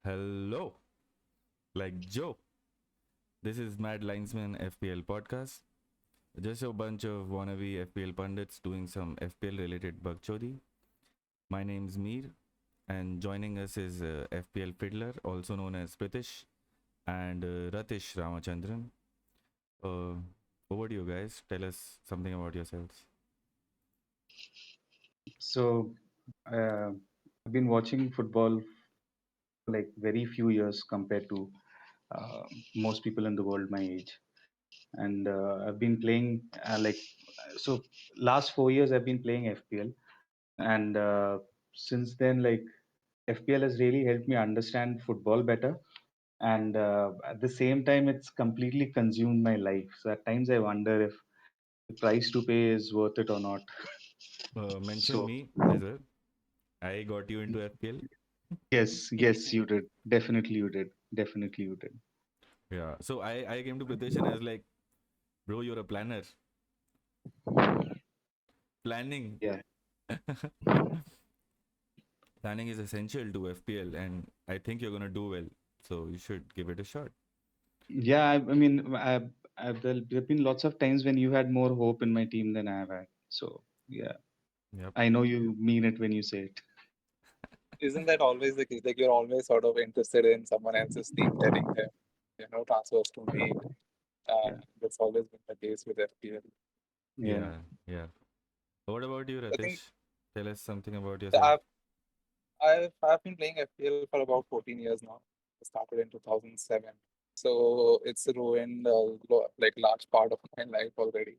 Hello, like Joe. This is Mad Linesman FPL podcast. Just a bunch of wannabe FPL pundits doing some FPL related bugchodi. My name's Mir, and joining us is FPL Fiddler, also known as Pritish, and Ratish Ramachandran. Uh, Over to you guys. Tell us something about yourselves. So, I've been watching football for like very few years compared to uh, most people in the world my age, and I've been playing so last 4 years I've been playing FPL, and since then FPL has really helped me understand football better, and at the same time it's completely consumed my life. So at times I wonder if the price to pay is worth it or not. Mention So me as well. I got you into FPL. yes, you did. Definitely you did. Yeah. So I came to Pritish and I was like, bro, you're a planner. Planning. Yeah. Planning is essential to FPL, and I think you're gonna do well. So you should give it a shot. Yeah, there've been lots of times when you had more hope in my team than I have had. So, yeah, Yep. I know you mean it when you say it. Isn't that always the case? Like you're always sort of interested in someone else's team telling them, transfers to make. Yeah, That's always been the case with FPL. yeah. Yeah. Yeah. What about you, I think Ratish? Tell us something about yourself. I've I've been playing FPL for about 14 years now. I started in 2007, so it's ruined like large part of my life already.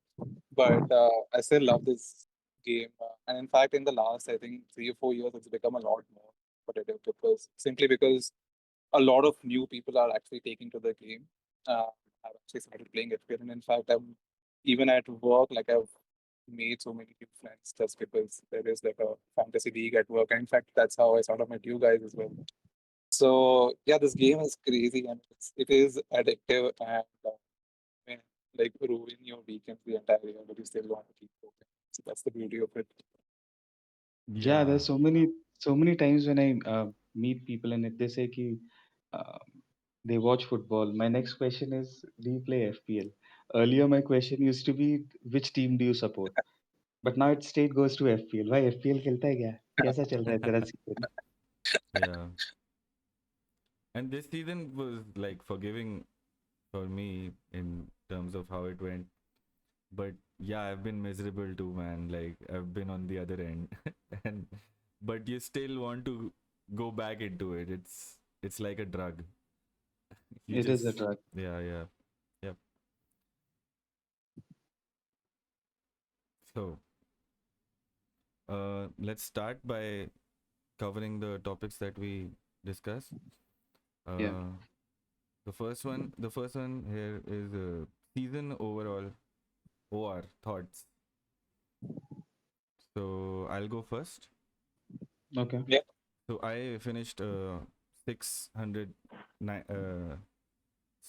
But I still love this game, and in fact, in the last I think 3 or 4 years, it's become a lot more competitive because a lot of new people are actually taking to the game. I've actually started playing FPL, and in fact, I'm even at work, like I've made so many new friends just because there is like a fantasy league at work. And in fact, that's how I sort of met you guys as well. So yeah, this game is crazy and it is addictive and may, like ruin your weekends the entire year, but you still want to keep going. So that's the beauty of it. Yeah, Yeah. there's so many times when I meet people and if they say ki, uh, they watch football, my next question is, do you play FPL? Earlier, my question used to be, which team do you support? But now it straight goes to FPL. Why FPL खेलता है क्या? कैसा चल रहा है तेरा season? Yeah. And this season was like forgiving for me in terms of how it went. But yeah, I've been miserable too, man. Like I've been on the other end, and but you still want to go back into it. It's like a drug. You It is a just drug. yeah, yeah, yep. So let's start by covering the topics that we discussed. Yeah. Uh, the first one here is season overall OR thoughts. So I'll go first. Okay. Yeah. So I finished 600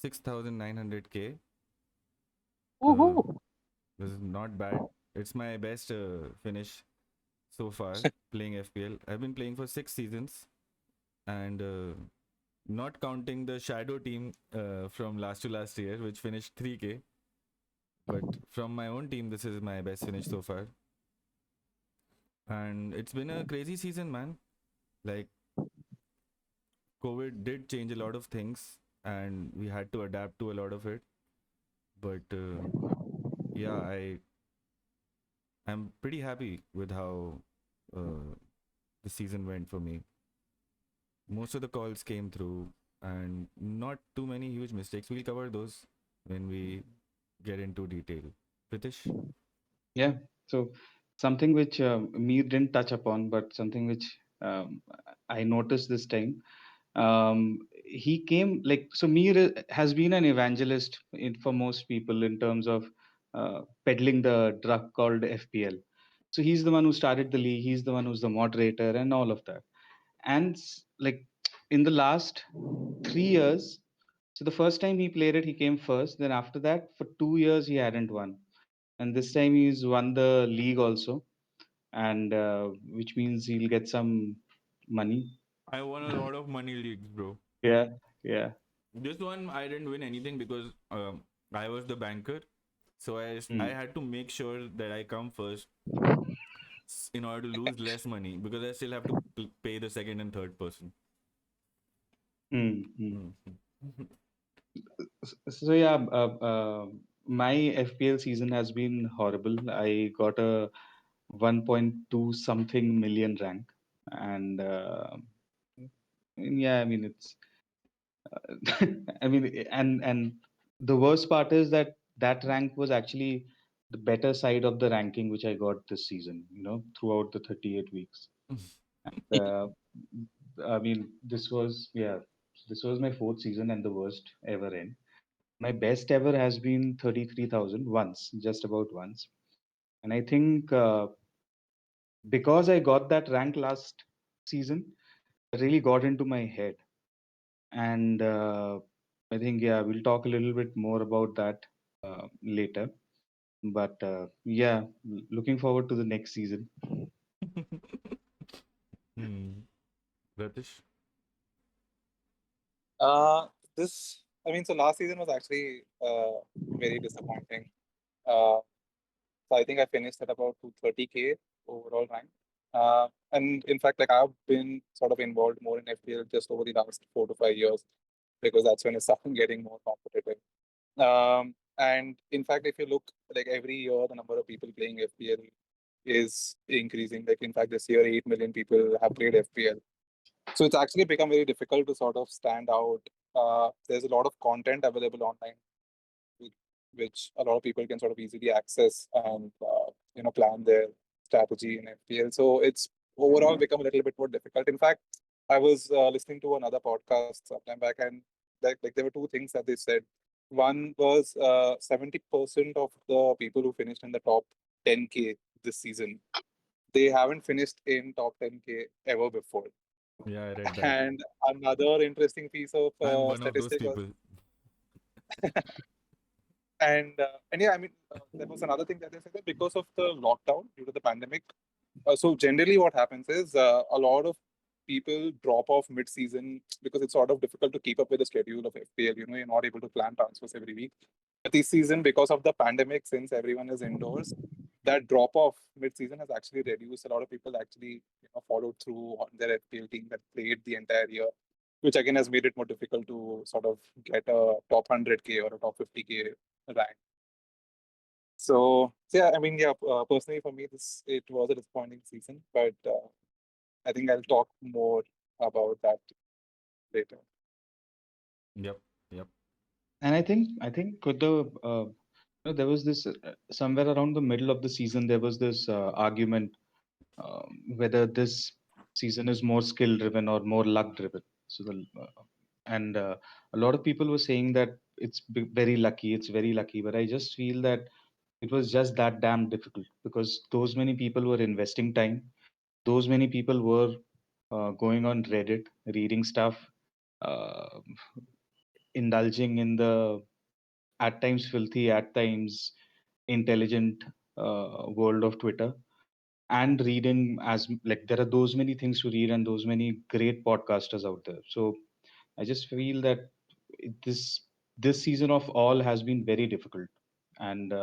6,900K. Uh, Woohoo! this is not bad. It's my best finish so far playing FPL. I've been playing for 6 seasons, and not counting the shadow team from last to last year, which finished 3K. But from my own team, this is my best finish so far. And it's been a crazy season, man. Like, COVID did change a lot of things, and we had to adapt to a lot of it. But yeah, I'm pretty happy with how uh, the season went for me. Most of the calls came through, and not too many huge mistakes. We'll cover those when we get into detail. Pritish? Yeah. So something which Mir didn't touch upon, but something which I noticed this time. He came like so. Mir has been an evangelist for most people in terms of peddling the drug called FPL. So he's the one who started the league. He's the one who's the moderator and all of that. And like in the last 3 years, so the first time he played it, he came first. Then after that, for 2 years, he hadn't won, and this time he's won the league also, and which means he'll get some money. I won a lot of money leagues, bro. Yeah, yeah. This one I didn't win anything because I was the banker, so I Mm, had to make sure that I come first in order to lose less money because I still have to pay the second and third person. mm. Mhm. So yeah, my FPL season has been horrible. I got a 1.2 something million rank, and yeah, I mean it's, I mean, and the worst part is that that rank was actually the better side of the ranking which I got this season. Throughout the 38 weeks. Uh, I mean, this was my fourth season and the worst ever in. My best ever has been 33,000 once, just about once. And I think because I got that rank last season, it really got into my head. And I think, yeah, we'll talk a little bit more about that later. But yeah, looking forward to the next season. Hmm. Ratish? Uh, I mean, so last season was actually very disappointing. Uh, so I think I finished at about 230K overall rank. And in fact, like I've been sort of involved more in FPL just over the last 4 to 5 years because that's when it started getting more competitive. And in fact, if you look like every year, the number of people playing FPL is increasing. Like in fact, this year, 8 million people have played FPL. So it's actually become very difficult to sort of stand out. There's a lot of content available online, which, which a lot of people can sort of easily access and plan their strategy in FPL. So it's overall become a little bit more difficult. In fact, I was listening to another podcast sometime back, and like there were two things that they said. One was 70% of the people who finished in the top 10K this season, they haven't finished in top 10K ever before. Yeah, I read that. And another interesting piece of I'm one of those statistic was, people. and yeah, I mean, there was another thing that they said that because of the lockdown due to the pandemic. So generally, what happens is a lot of people drop off mid-season because it's sort of difficult to keep up with the schedule of FPL. You're not able to plan transfers every week. But this season, because of the pandemic, since everyone is indoors, that drop off mid-season has actually reduced. A lot of people actually followed through on their FPL team that played the entire year, which again has made it more difficult to sort of get a top 100K or a top 50K rank. So yeah, I mean, yeah, personally for me, it was a disappointing season, but I think I'll talk more about that later. Yep, yep. And I think with there was this somewhere around the middle of the season, there was this argument whether this season is more skill driven or more luck driven. So and a lot of people were saying that it's very lucky, it's very lucky. But I just feel that it was just that damn difficult because those many people were investing time. Those many people were going on Reddit, reading stuff, uh, indulging in the at times filthy, at times intelligent world of Twitter, and reading like there are those many things to read and those many great podcasters out there. So I just feel that this season of all has been very difficult, and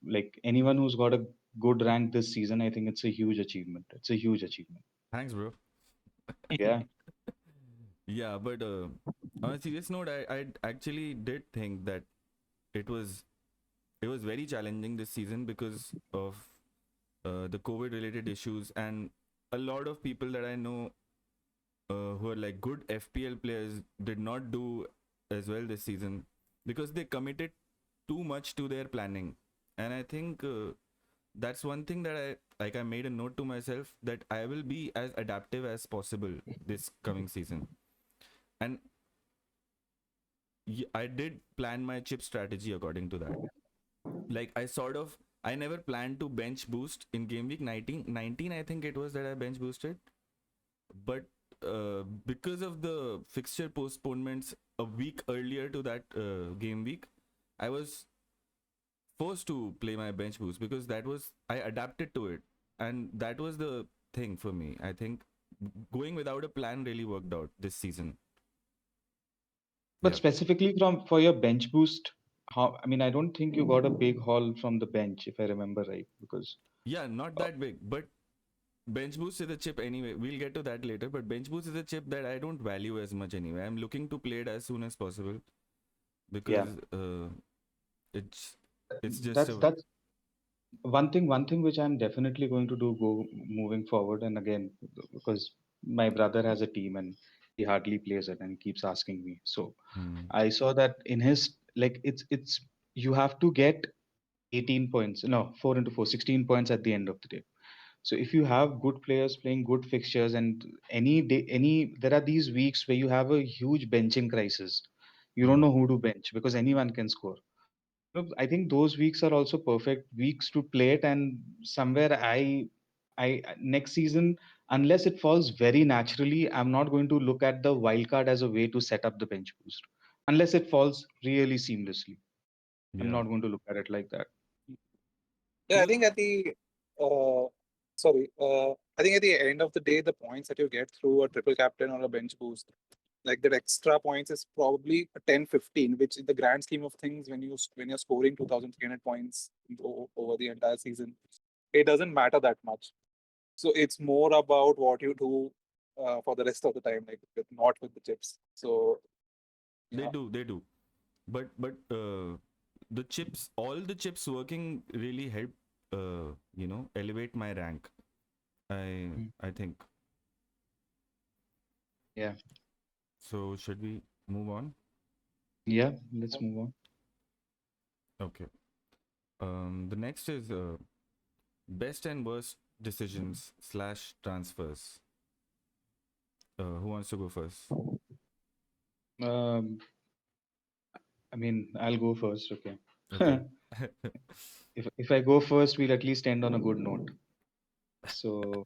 like anyone who's got a good rank this season, I think it's a huge achievement. It's a huge achievement. Thanks, bro. Yeah. Yeah, but on a serious note, I actually did think that it was it was very challenging this season because of the COVID related issues, and a lot of people that I know who are like good FPL players did not do as well this season because they committed too much to their planning. And I think that's one thing that I made a note to myself that I will be as adaptive as possible this coming season. And I did plan my chip strategy according to that. Like I never planned to bench boost in game week 19 I think it was that I bench boosted, but because of the fixture postponements a week earlier to that game week, I was forced to play my bench boost because that was I adapted to it, and that was the thing for me. I think going without a plan really worked out this season. But Yeah. specifically for your bench boost, how, I mean, I don't think you got a big haul from the bench, if I remember right, because Yeah, not uh, that big, but bench boost is a chip anyway. We'll get to that later, but bench boost is a chip that I don't value as much anyway. I'm looking to play it as soon as possible yeah, because it's it's just that's a that's one thing which I'm definitely going to do go moving forward. And again, because my brother has a team and he hardly plays it and keeps asking me. So hmm, I saw that in his, like, it's you have to get 18 points, no, 4 into 4, 16 points at the end of the day. So if you have good players playing good fixtures, and any day, there are these weeks where you have a huge benching crisis. You don't hmm. know who to bench because anyone can score. Look, I think those weeks are also perfect weeks to play it. And somewhere next season, unless it falls very naturally, I'm not going to look at the wild card as a way to set up the bench boost. Unless it falls really seamlessly, I'm Yeah. not going to look at it like that. Yeah, I Well, think at the uh, sorry, I think at the end of the day, the points that you get through a triple captain or a bench boost, like that extra points is probably a 10, 15, which in the grand scheme of things, when you're scoring 2,300 points over the entire season, it doesn't matter that much. So it's more about what you do for the rest of the time, like not with the chips. So they yeah, do, they do. But the chips, all the chips working really help. Elevate my rank. I Mm. I think Yeah. so. Should we move on? Yeah. Let's move on. Okay. The next is best and worst decisions slash transfers. Who wants to go first? Um, I mean, I'll go first. Okay. Okay. If I go first, we'll at least end on a good note. So,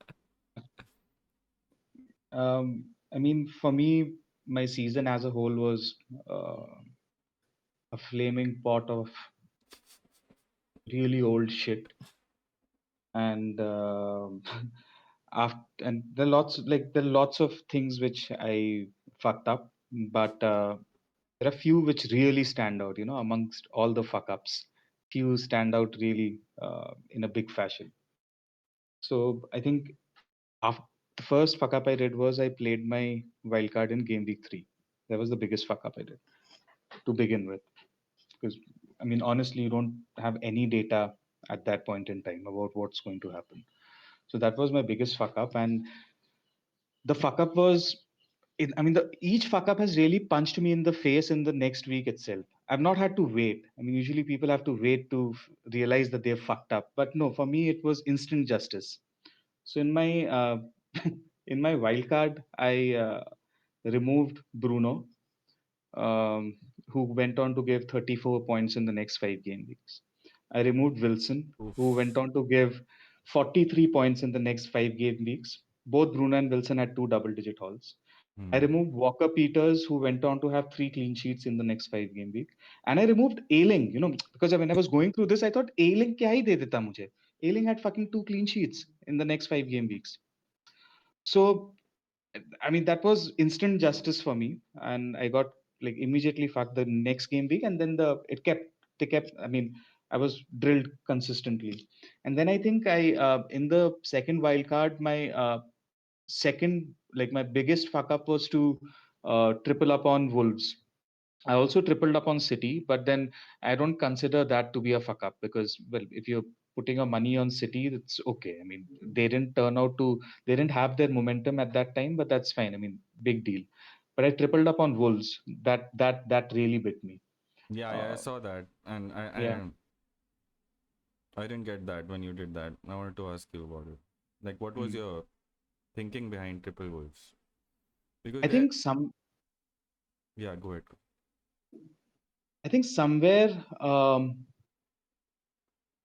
I mean, for me, my season as a whole was uh, a flaming pot of really old shit. And after, and there are lots of things which I fucked up, but there are few which really stand out. Amongst all the fuck ups, few stand out really in a big fashion. So I think after, the first fuck up I did was I played my wildcard in game week 3. That was the biggest fuck up I did to begin with. Because, I mean, honestly, you don't have any data at that point in time about what's going to happen. So that was my biggest fuck up. And the fuck up was, I mean, each fuck up has really punched me in the face in the next week itself. I've not had to wait. I mean, usually people have to wait to realize that they've fucked up. But no, for me, it was instant justice. So in my in my wild card, I removed Bruno, who went on to give 34 points in the next 5 game weeks. I removed Wilson, who went Oof. on to give 43 points in the next 5 game weeks. Both Bruno and Wilson had two double-digit hauls. I Hmm. removed Walker Peters, who went on to have 3 clean sheets in the next 5 game week. And I removed Ailing, because when I was going through this, I thought Ailing kya hi de deta mujhe. Ailing had fucking 2 clean sheets in the next 5 game weeks. So I mean, that was instant justice for me, and I got like immediately fucked the next game week, and then they kept. I mean, I was drilled consistently, and then I think I in the second wild card, my second, like, my biggest fuck up was to triple up on Wolves. I also tripled up on City, but then I don't consider that to be a fuck up because, well, if you're putting your money on City, it's okay. I mean, they didn't have their momentum at that time, but that's fine. I mean, big deal. But I tripled up on Wolves. That really bit me. Yeah, yeah, I Uh, saw that, and yeah. I didn't get that when you did that. I wanted to ask you about it. Like, what was Mm. your thinking behind triple wolves? Because I there, think some. yeah, go ahead. I think somewhere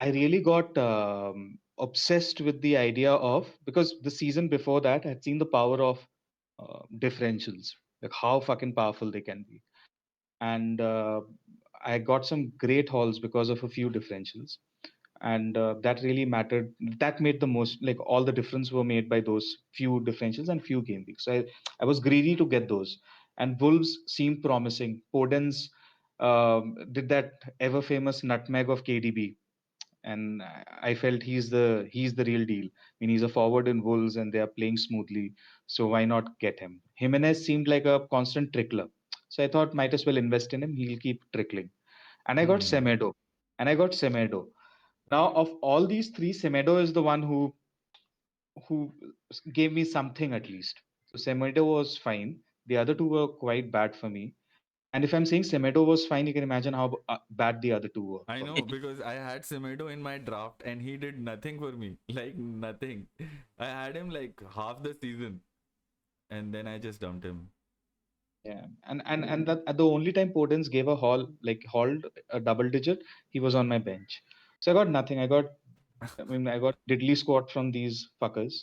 I really got obsessed with the idea of, because the season before that I had seen the power of differentials, like how fucking powerful they can be. And I got some great hauls because of a few differentials. And that really mattered. That made the most, like, all the difference were made by those few differentials and few game weeks. So I was greedy to get those. and Wolves seemed promising. Podence did that ever famous nutmeg of KDB, and I felt he's the real deal. I mean, he's a forward in Wolves, and they are playing smoothly. So why not get him? Jimenez seemed like a constant trickler, so I thought might as well invest in him. He'll keep trickling, and I got Hmm. Semedo, and I got Semedo. Now, of all these three, Semedo is the one who gave me something at least. So Semedo was fine. The other two were quite bad for me. And if I'm saying Semedo was fine, you can imagine how bad the other two were I for know me. because I had Semedo in my draft and he did nothing for me. Like nothing. I had him like half the season and then I just dumped him. Yeah, and that at the only time Podence gave a hauled a double digit, he was on my bench. So I got nothing. I got diddly squat from these fuckers.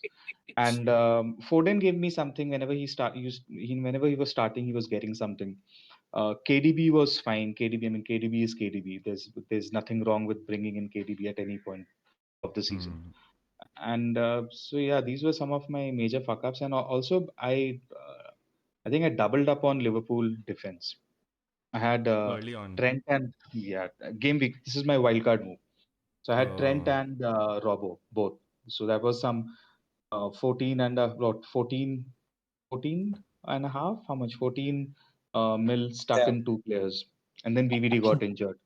And Foden gave me something whenever he was starting, he was getting something. KDB was fine. KDB, I mean, KDB is KDB. There's nothing wrong with bringing in KDB at any point of the season. Hmm. And so yeah, these were some of my major fuck ups. And also, I think I doubled up on Liverpool defense. I had Early on. Trent and yeah, game week. This is my wild card move. So I had Trent Oh. and Robbo both. So that was some 14 and what 14 and a half. How much? 14 mil stuck Yeah. in two players, and then VVD got injured.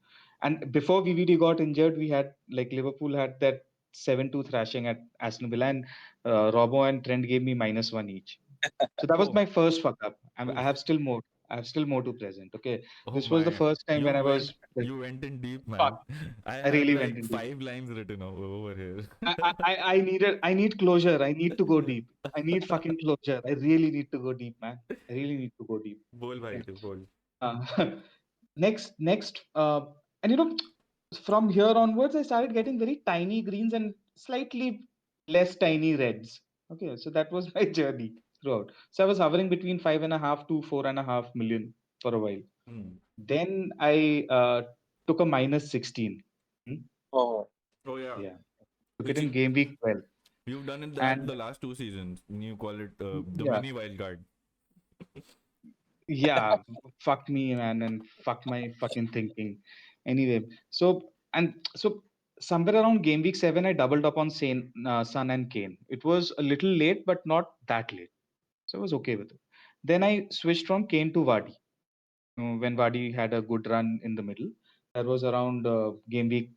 And before VVD got injured, we had like Liverpool had that 7-2 thrashing at Aston Villa, and Robbo and Trent gave me -1 each. So that was Oh. my first fuck up. I Oof. have still more. I have still more to present. Okay, Oh this was the my. first time when I was like, You went in deep, fuck. man. I I have really went like in deep. 5 lines written over here. I need closure. I need to go deep. I need fucking closure. I really need to go deep, man. I really need to go deep. बोल Okay. भाई तू बोल. Uh, next, and from here onwards, I started getting very tiny greens and slightly less tiny reds. Okay, so that was my journey throughout. So I was hovering between 5.5 to 4.5 million for a while. Hmm. Then I took a -16. Hmm? Oh, Oh yeah. Yeah, took it Which in you game week 12. you've done it that And the last 2 seasons. You call it the yeah, mini wild card. yeah, fuck me, man, and fuck my fucking thinking. Anyway, so somewhere around game week 7, I doubled up on Son and Kane. It was a little late, but not that late. So I was okay with it. Then I switched from Kane to Vardy. When Vardy had a good run in the middle, that was around game week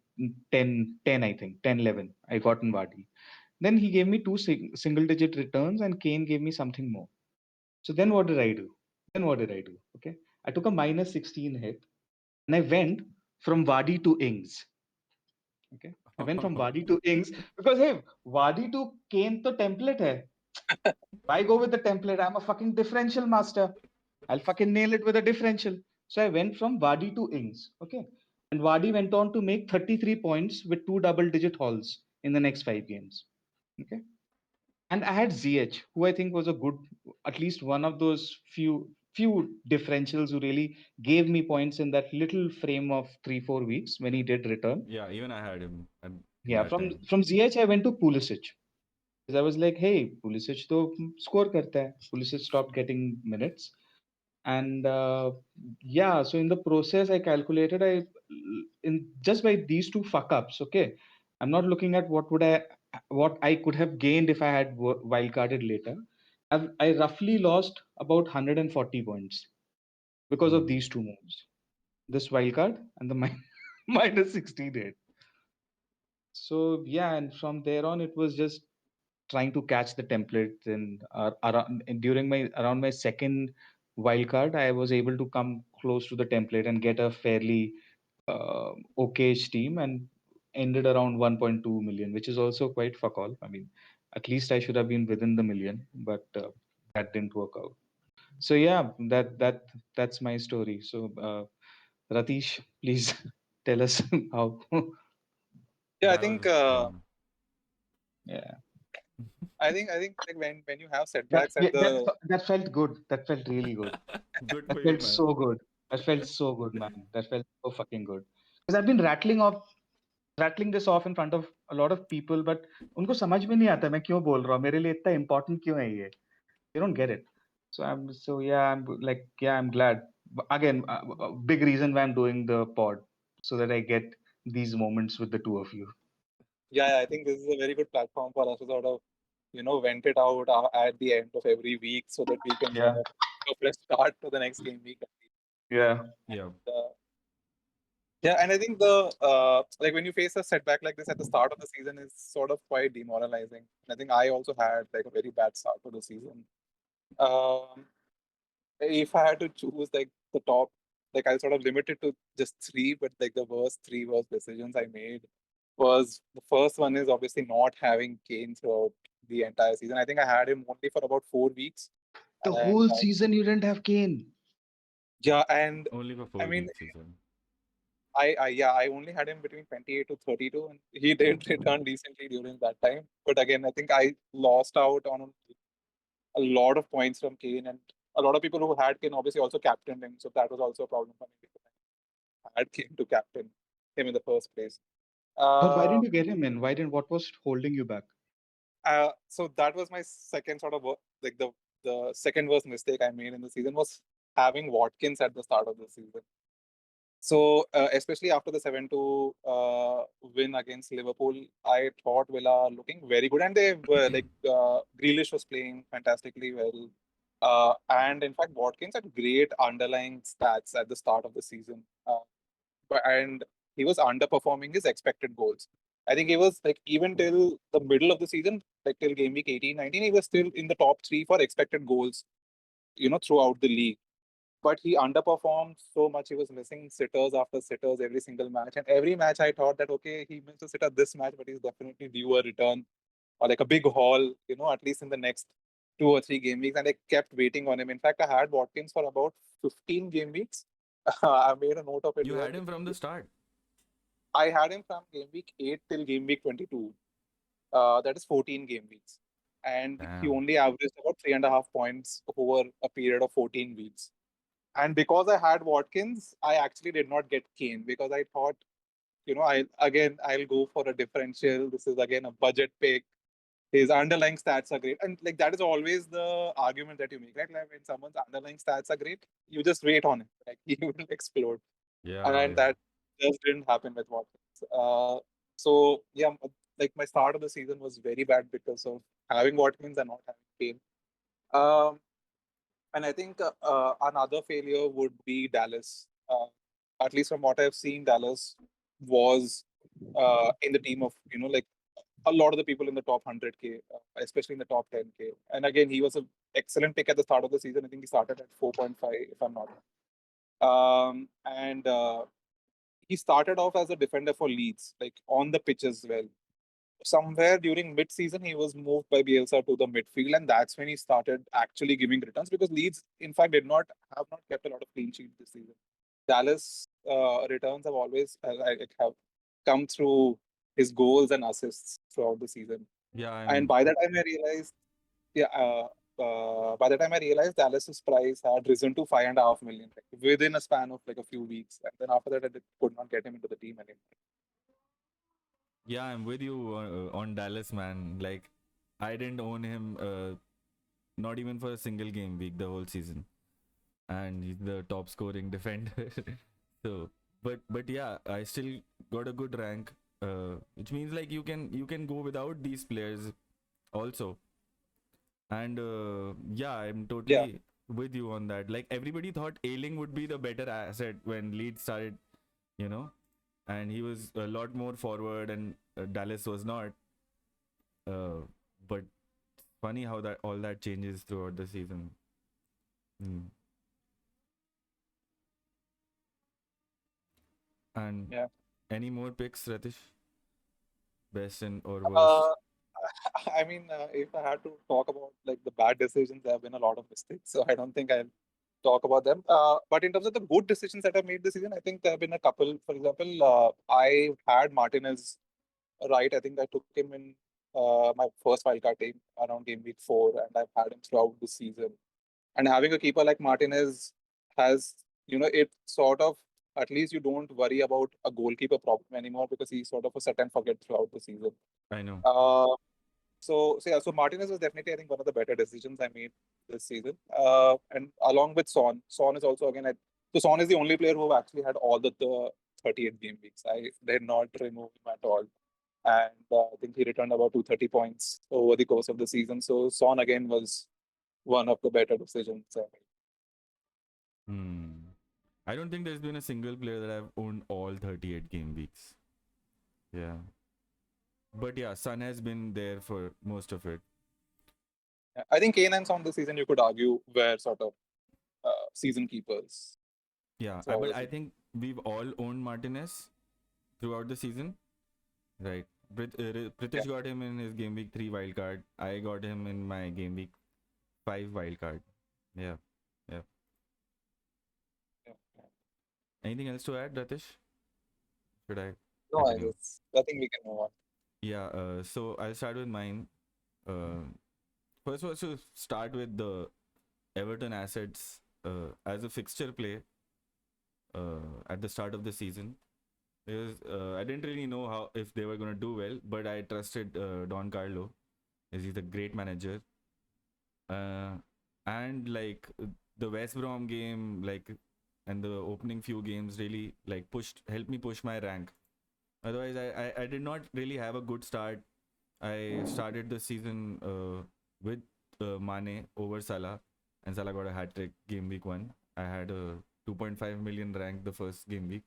10, I think, 10, 11. I got in Vardy. Then he gave me two single digit returns, and Kane gave me something more. So then what did I do? Okay. I took a -16 hit and I went from Wadi to Ings. Okay. I went from Wadi to Ings because hey, Wadi to Kane to template hai. Why go with the template? I'm a fucking differential master. I'll fucking nail it with a differential. So I went from Wadi to Ings. Okay. And Wadi went on to make 33 points with two double digit hauls in the next 5 games. Okay. And I had ZH, who I think was a good, at least one of those few differentials who really gave me points in that little frame of 3-4 weeks when he did return. Yeah, even I had him at Yeah, that from time. from ZH I went to Pulisic because I was like, hey, Pulisic to score karta hai. Pulisic stopped getting minutes, and yeah, so in the process I calculated I in just by these two fuck ups. Okay, I'm not looking at what I could have gained if I had wildcarded later. I roughly lost about 140 points because of Hmm. these two moves, this wildcard and the -16 rate. So yeah, and from there on it was just trying to catch the template. And during my around my second wildcard, I was able to come close to the template and get a fairly okay team, and ended around 1.2 million, which is also quite fuck all. I mean, at least I should have been within the million, but that didn't work out. So yeah, that's my story. So Ratish, please tell us how. yeah. I That think was Yeah, I think like when you have setbacks at the that felt good. That felt really good. good That for you, felt man. so good. That felt so good, man. That felt so fucking good. Because I've been rattling this off in front of a lot of people, but उनको समझ में नहीं आता मैं क्यों बोल रहा हूँ मेरे लिए इतना important क्यों है ये. You don't get it. I'm glad. But again, a big reason why I'm doing the pod so that I get these moments with the two of you. Yeah, I think this is a very good platform for us to sort of, vent it out at the end of every week so that we can sort Yeah, of have a fresh start to the next game week. yeah. Yeah. Uh, yeah, and I think like when you face a setback like this at the start of the season is sort of quite demoralizing. And I think I also had like a very bad start to the season. Um, if I had to choose like the top, like I sort of limited to just three, but like the worst decisions I made was the first one is obviously not having Kane throughout the entire season. I think I had him only for about 4 weeks, The and whole season you didn't have Kane. yeah, and Only for I 4 mean, weeks, he said. I only had him between 28 to 32, and he did return decently during that time. But again, I think I lost out on a lot of points from Kane, and a lot of people who had Kane obviously also captained him, so that was also a problem for me because I had Kane to captain him in the first place. But why Uh, didn't you get him in? Why didn't? What was holding you back? so that was my second sort of like the second worst mistake I made in the season was having Watkins at the start of the season. So, especially after the 7-2 win against Liverpool, I thought Villa are looking very good, and they were like Grealish was playing fantastically well, and in fact Watkins had great underlying stats at the start of the season, and he was underperforming his expected goals. I think he was like even till the middle of the season, like till game week 18, 19, he was still in the top three for expected goals, throughout the league, but he underperformed so much. He was missing sitters after sitters every single match. And every match I thought that, okay, he missed a sitter this match, but he's definitely due a return or like a big haul, at least in the next 2 or 3 game weeks. And I kept waiting on him. In fact, I had Watkins for about 15 game weeks. I made a note of it You here. had him from the start. I had him from game week 8 till game week 22. That is 14 game weeks. And he Damn. only averaged about 3.5 points over a period of 14 weeks. And because I had Watkins, I actually did not get Kane because I thought, I'll go for a differential. This is again a budget pick. His underlying stats are great. And like that is always the argument that you make, right? Like when someone's underlying stats are great, you just wait on it. Like he will explode. Yeah, And yeah. that just didn't happen with Watkins. So yeah, like my start of the season was very bad because of having Watkins and not having Kane. Um, and I think another failure would be Dallas. At least from what I've seen, Dallas was in the team of, like a lot of the people in the top 100K, especially in the top 10K. And again, he was an excellent pick at the start of the season. I think he started at 4.5, if I'm not wrong. And he started off as a defender for Leeds, like on the pitch as well. Somewhere during mid-season, he was moved by Bielsa to the midfield, and that's when he started actually giving returns because Leeds, in fact, have not kept a lot of clean sheets this season. Dallas returns have always have come through his goals and assists throughout the season. Yeah, And I'm. by the time I realized, yeah, by the time I realized Dallas's price had risen to 5.5 million, like, within a span of like a few weeks, and then after that, could not get him into the team anymore. Yeah, I'm with you on Dallas, man. Like, I didn't own him, not even for a single game week the whole season, and he's the top scoring defender. So, but yeah, I still got a good rank, which means like you can go without these players also. And yeah, I'm Yeah, totally with you on that. Like everybody thought Ailing would be the better asset when Leeds started, you know, and he was a lot more forward, and Dallas was not. But funny how that all that changes throughout the season. Hmm. And yeah. any more picks, Ratish? Best and or worst? Uh, I mean, if I had to talk about like the bad decisions, there have been a lot of mistakes. So I don't think I'll talk about them. But in terms of the good decisions that I've made this season, I think there have been a couple. For example, I had Martinez right. I think I took him in my first wildcard team around game week 4, and I've had him throughout the season. And having a keeper like Martinez has, it sort of, at least you don't worry about a goalkeeper problem anymore because he's sort of a set and forget throughout the season. I know. Uh, So Martinez was definitely, I think, one of the better decisions I made this season. And along with Son is also again. So Son is the only player who actually had all the 38 game weeks. I did not remove him at all, and I think he returned about 230 points over the course of the season. So Son again was one of the better decisions I made. Hmm. I don't think there's been a single player that I've owned all 38 game weeks. Yeah. But yeah, Sun has been there for most of it. I think Kane and Son this season, you could argue, were sort of season keepers. Yeah, So but I think we've all owned Martinez throughout the season. Right. Pritish got him in his game week 3 wild card. I got him in my game week 5 wild card. Yeah. yeah. Anything else to add, Ratish? Should I? No, continue? I think we can move on. Yeah. So I'll start with mine. First was to start with the Everton assets as a fixture play at the start of the season. Because I didn't really know how if they were going to do well, but I trusted Don Carlo, as he's a great manager. And like the West Brom game, like, and the opening few games really like helped me push my rank. Otherwise, I did not really have a good start. I started the season with Mane over Salah, and Salah got a hat trick game week 1. I had a 2.5 million rank the first game week,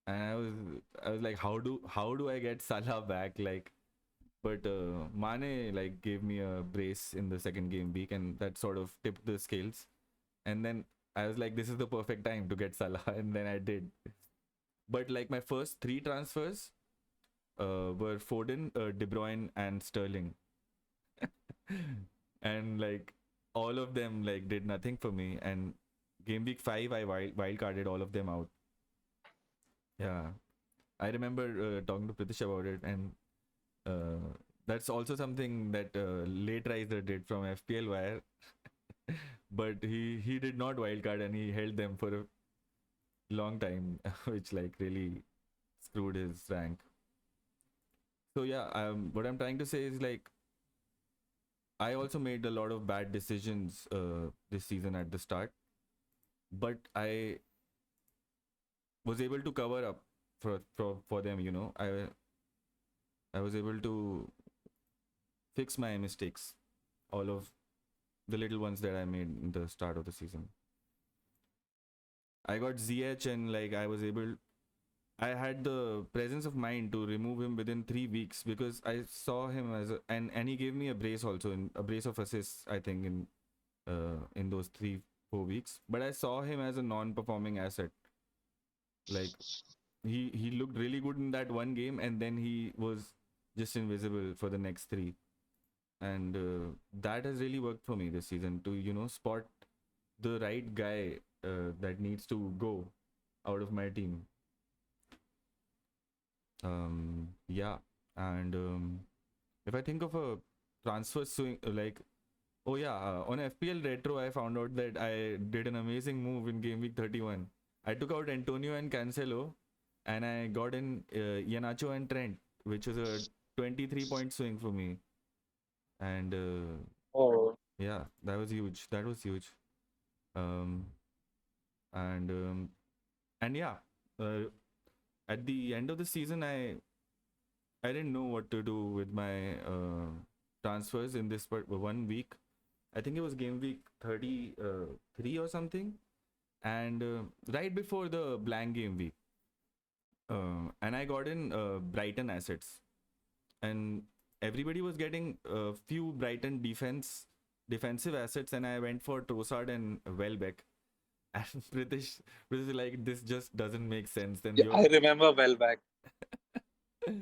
and I was like, how do I get Salah back? Like, but Mane like gave me a brace in the second game week, and that sort of tipped the scales. And then I was like, this is the perfect time to get Salah, and then I did. But like my first 3 transfers were Foden, De Bruyne, and Sterling, and like all of them like did nothing for me. And game week 5, I wild carded all of them out. Yeah, I remember talking to Pritish about it, and that's also something that Late Riser did from FPL Wire. But he did not wildcard, and he held them for a long time, which like really screwed his rank. So yeah, what I'm trying to say is like I also made a lot of bad decisions this season at the start, but I was able to cover up for them. You know, I was able to fix my mistakes, all of the little ones that I made in the start of the season. I got ZH, and like I had the presence of mind to remove him within 3 weeks because I saw him as and he gave me a brace also, in a brace of assists, I think, in those 3-4 weeks. But I saw him as a non-performing asset. Like he looked really good in that one game, and then he was just invisible for the next 3. And that has really worked for me this season to spot the right guy that needs to go out of my team. Yeah, and if I think of a transfer swing, like, oh yeah, on FPL Retro, I found out that I did an amazing move in game week 31. I took out Antonio and Cancelo, and I got in Iheanacho and Trent, which was a 23-point swing for me. And Oh, yeah, that was huge. That was huge. Um, and yeah, uh, at the end of the season, I didn't know what to do with my transfers in this one week. I think it was game week 33 or something, and right before the blank game week, and I got in Brighton assets, and everybody was getting a few Brighton defensive assets, and I went for Trossard and Welbeck. And British like, this just doesn't make sense. Then yeah, you're I remember Welbeck. I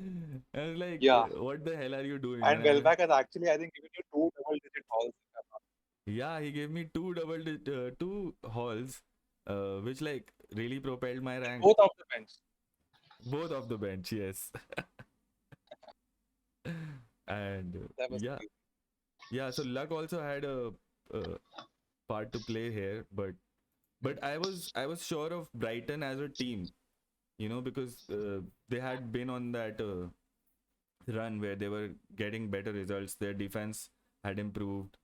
was like, Yeah, what the hell are you doing? and Welbeck has actually, I think, given you 2 double-digit hauls. Yeah, he gave me two hauls, which like really propelled my rank. Both off the bench. Both off the bench, yes. And That was yeah, cute. yeah. So luck also had a part to play here, but I was sure of Brighton as a team, because they had been on that run where they were getting better results. Their defense had improved,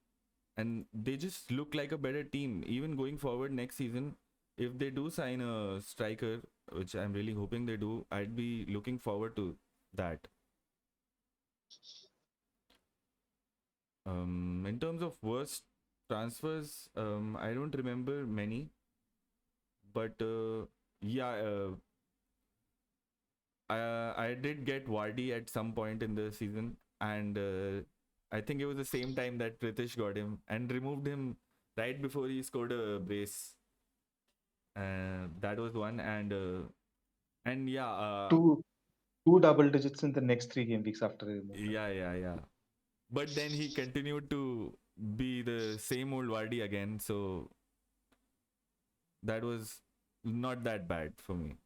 and they just look like a better team. Even going forward next season, if they do sign a striker, which I'm really hoping they do, I'd be looking forward to that. In terms of worst transfers, I don't remember many, but yeah, I did get Vardy at some point in the season, and I think it was the same time that Pritish got him and removed him right before he scored a brace. That was one, and yeah, Two double digits in the next 3 game weeks after he removed him. yeah. But then he continued to be the same old Vardy again, so that was not that bad for me.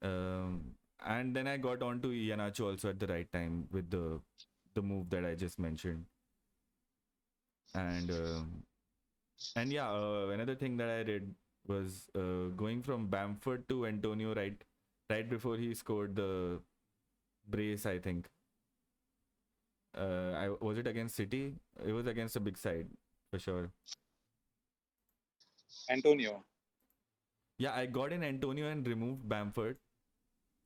And then I got onto Iheanacho also at the right time with the move that I just mentioned. And yeah, another thing that I did was going from Bamford to Antonio right before he scored the brace. I think I was it against City. It was against a big side for sure. Antonio. Yeah, I got in Antonio and removed Bamford.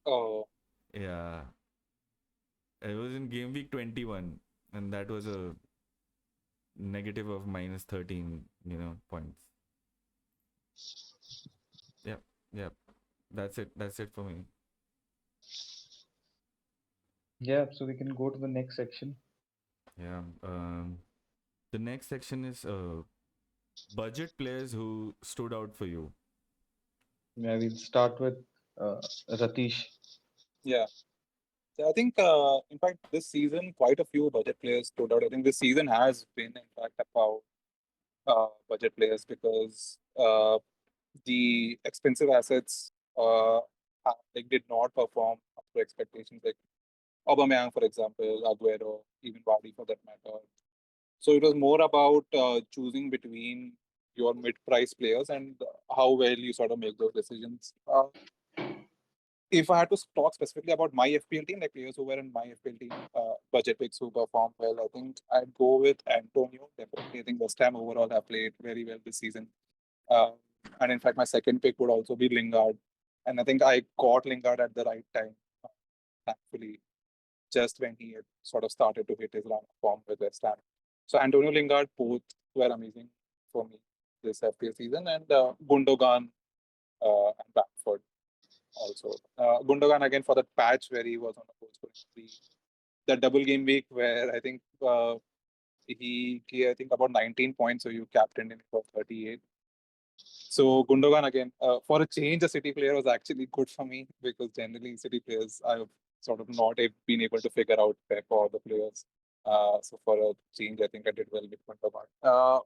Oh, Yeah, it was in game week 21, and that was a negative of minus 13, points. Yep, yep. That's it. That's it for me. Yeah, so we can go to the next section. Yeah. The next section is budget players who stood out for you. Yeah, we'll start with Ratish. yeah. So I think, in fact, this season, quite a few budget players stood out. I think this season has been, in fact, about budget players because the expensive assets like did not perform up to expectations. Like Aubameyang, for example, Aguero, even Vardy for that matter. So it was more about choosing between your mid-price players and how well you sort of make those decisions. If I had to talk specifically about my FPL team, like players who were in my FPL team, budget picks who performed well, I think I'd go with Antonio. Definitely, I think West Ham overall have played very well this season. Uh, and in fact, my second pick would also be Lingard. And I think I got Lingard at the right time, thankfully, just when he had sort of started to hit his run of form with West Ham. So Antonio Lingard, both were amazing for me this FPL season, and Gundogan and Bamford also. Gundogan again for that patch where he was on a goal scoring spree. That double game week where I think he I think about 19 points, so you captained him for 38. So Gundogan again, for a change, a City player was actually good for me because generally City players I've sort of not been able to figure out Pep or the players. So for a change, I think I did well with Gundogan.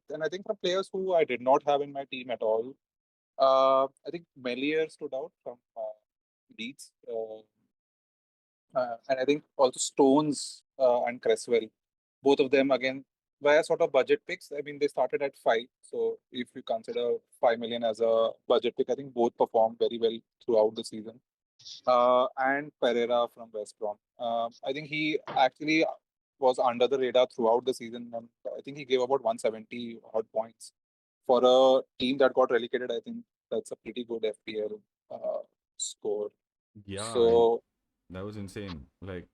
And I think for players who I did not have in my team at all, I think Melier stood out from Leeds. And I think also Stones and Cresswell, both of them again were sort of budget picks. I mean, they started at 5. So if you consider 5 million as a budget pick, I think both performed very well throughout the season. And Pereira from West Brom. I think he actually was under the radar throughout the season. And I think he gave about 170 odd points. For a team that got relegated, I think that's a pretty good FPL score. Yeah, So that was insane. Like,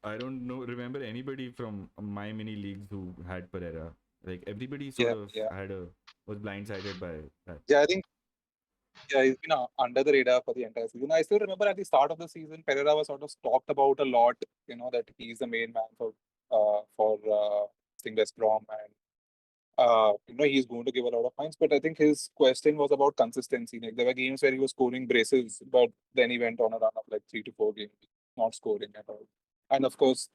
I don't remember anybody from my mini leagues who had Pereira. Like, everybody sort yeah, of yeah. was blindsided by that. Yeah, I think he's been under the radar for the entire season. I still remember at the start of the season, Pereira was sort of talked about a lot. That he's the main man for West Brom, and he's going to give a lot of points. But I think his question was about consistency. Like there were games where he was scoring braces, but then he went on a run of like 3 to 4 games, not scoring at all. And of course,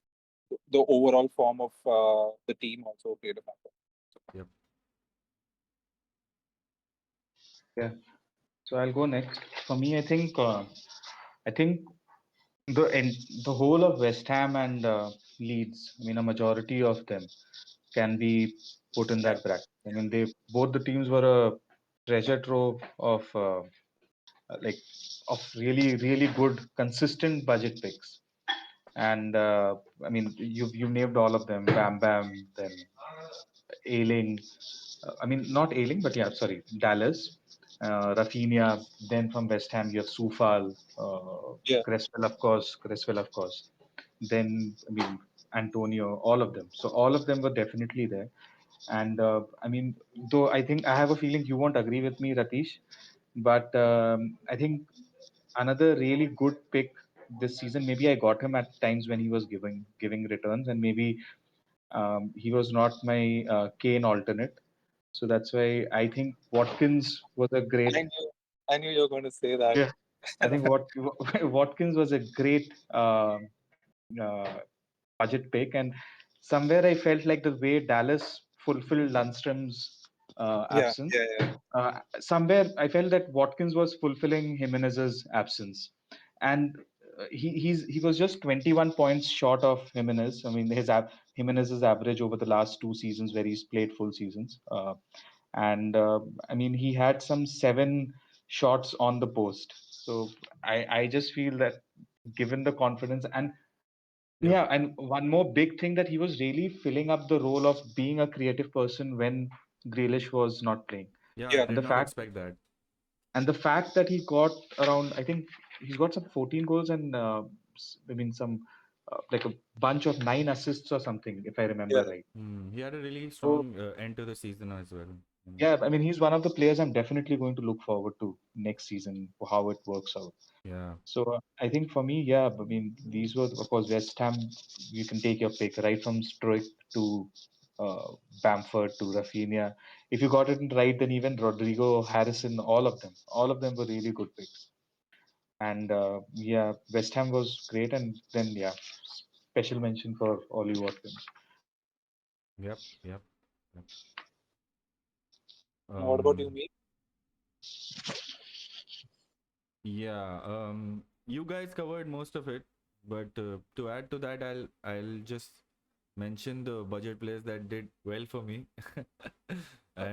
the overall form of the team also played a factor. Yep. Yeah, so I'll go next. For me, I think the whole of West Ham and Leeds. I mean, a majority of them can be put in Yeah, that bracket. I mean, they both the teams were a treasure trove of like of really good consistent budget picks. And I mean, you named all of them: Bam Bam, then Ailing. I mean, not Ailing, but yeah, sorry, Dallas, Rafinha. Then from West Ham, you have Soufal, Yeah. Cresswell, of course. Then I mean, Antonio, all of them. So all of them were definitely there. And I mean, though I think I have a feeling you won't agree with me, Ratish, but I think another really good pick this season. Maybe I got him at times when he was giving returns, and maybe he was not my Kane alternate. So that's why I think Watkins was a I great. knew I knew you were going to say that. Yeah, I think Watkins was a great uh, budget pick, and somewhere I felt like the way Dallas fulfilled Lundstrom's Yeah, absence. yeah, yeah, Somewhere I felt that Watkins was fulfilling Jimenez's absence, and he was just 21 points short of Jimenez. I mean, Jimenez's average over the last 2 seasons where he's played full seasons, and I mean he had some 7 shots on the post. So I just feel that given the confidence and Yep. yeah, and one more big thing that he was really filling up the role of being a creative person when Grealish was not playing. Yeah, I yeah. And did the not fact expect that. and the fact that he got around, I think he's got some 14 goals and I mean some like a bunch of 9 assists or something, if I remember Yeah. right. He had a really So strong end to the season as well. yeah, I mean he's one of the players I'm definitely going to look forward to next season for how it works out. Yeah. So I think for me, yeah, I mean these were of course West Ham. You can take your pick right from Struijk to uh, Bamford to Rafinha. If you got it right, then even Rodrigo, Harrison, all of them were really good picks. And yeah, West Ham was great, and then yeah, special mention for Ollie Watkins. Yep. Yep. Yep. And what about you, Um. me? Yeah. You guys covered most of it, but to add to that, I'll just mention the budget players that did well for me.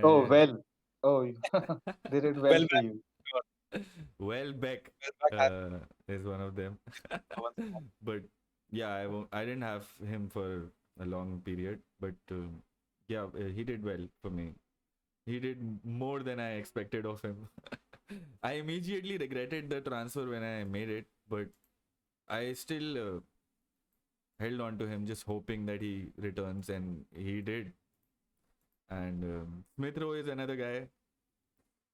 Oh And well, oh they did well Well, for you. Welbeck Welbeck has is one of them. once But yeah, I didn't have him for a long period, but yeah, he did well for me. He did more than I expected of him. I immediately regretted the transfer when I made it, but I still held on to him, just hoping that he returns, and he did. And Smith Rowe is another guy,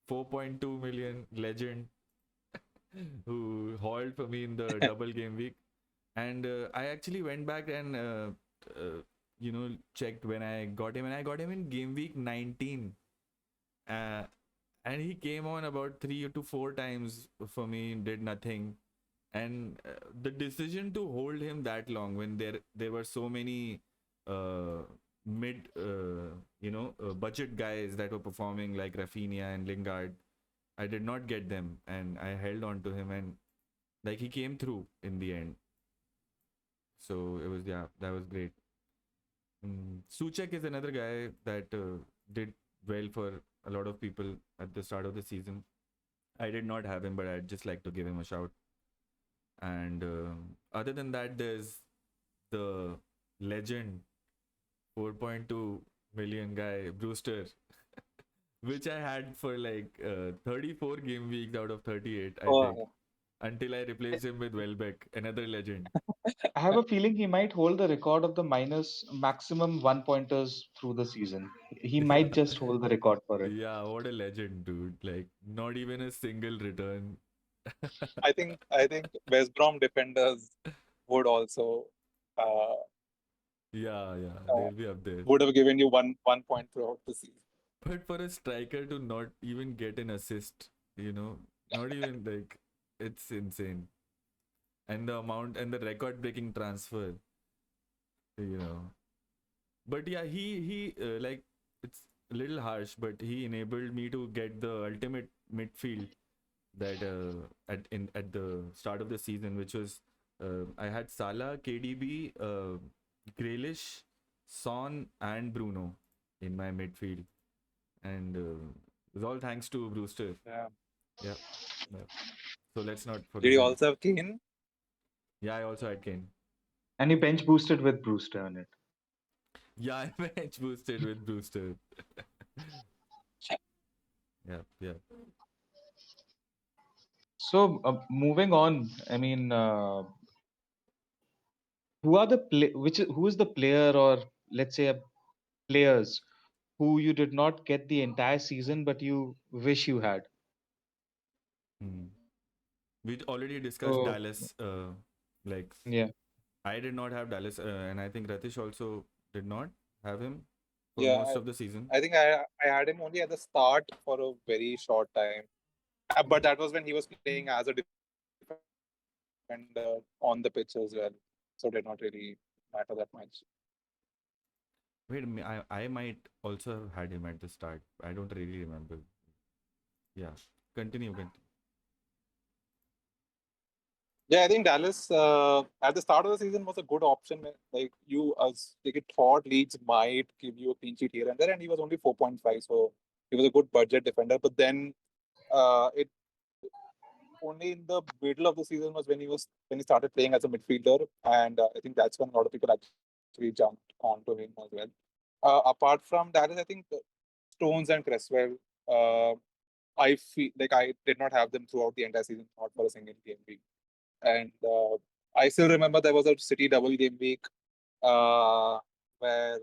4.2 million legend, who hauled for me in the double game week. And I actually went back and checked when I got him, and I got him in game week 19. Uh, and he came on about 3 to 4 times for me, did nothing. And the decision to hold him that long when there were so many uh, mid budget guys that were performing like Rafinha and Lingard, I did not get them, and I held on to him, and like he came through in the end. So it was, yeah, that was great. Suchek is another guy that did well for a lot of people at the start of the season. I did not have him, but I'd just like to give him a shout. And other than that, there's the legend 4.2 million guy, Brewster, which I had for like 34 game weeks out of 38, I think, oh, until I replaced him with Welbeck, another legend. I have a feeling he might hold the record of the minus maximum 1 pointers through the season. He might just hold the record for it. Yeah, what a legend, dude. Like, not even a single return. I think West Brom defenders would also uh, Yeah, yeah, uh, they'll be up there. would have given you one point throughout the season. But for a striker to not even get an assist, not even like, it's insane. And the amount and the record breaking transfer, you know. But yeah, he like, it's a little harsh, but he enabled me to get the ultimate midfield that at the start of the season, which was I had Salah, KDB, Grealish, Son, and Bruno in my midfield, and it was all thanks to Brewster. Yeah. Yeah. Yeah. So let's not Did forget you him. also have Kane? Yeah, I also had Kane. And you bench boosted with Brewster on it. Yeah, I bench boosted with Brewster. Yeah, yeah. So moving on, I mean, who are the who is the player, or let's say players who you did not get the entire season but you wish you had? Hmm. We already discussed So Dallas. Like yeah, I did not have Dallas, and I think Ratish also did not have him for Yeah, most of the season. I think I had him only at the start for a very short time. But that was when he was playing as a defender on the pitch as well. So did not really matter that much. Wait, I might also have had him at the start. I don't really remember. Yeah, continue, continue. Yeah, I think Dallas at the start of the season was a good option. Like you, as like it thought Leeds might give you a clean sheet here and there, and he was only 4.5, so he was a good budget defender. But then it only in the middle of the season was when he started playing as a midfielder, and I think that's when a lot of people actually jumped onto him as well. Apart from Dallas, I think Stones and Cresswell. Uh, I feel like I did not have them throughout the entire season, not for a single game week. And I still remember there was a City double game week uh, where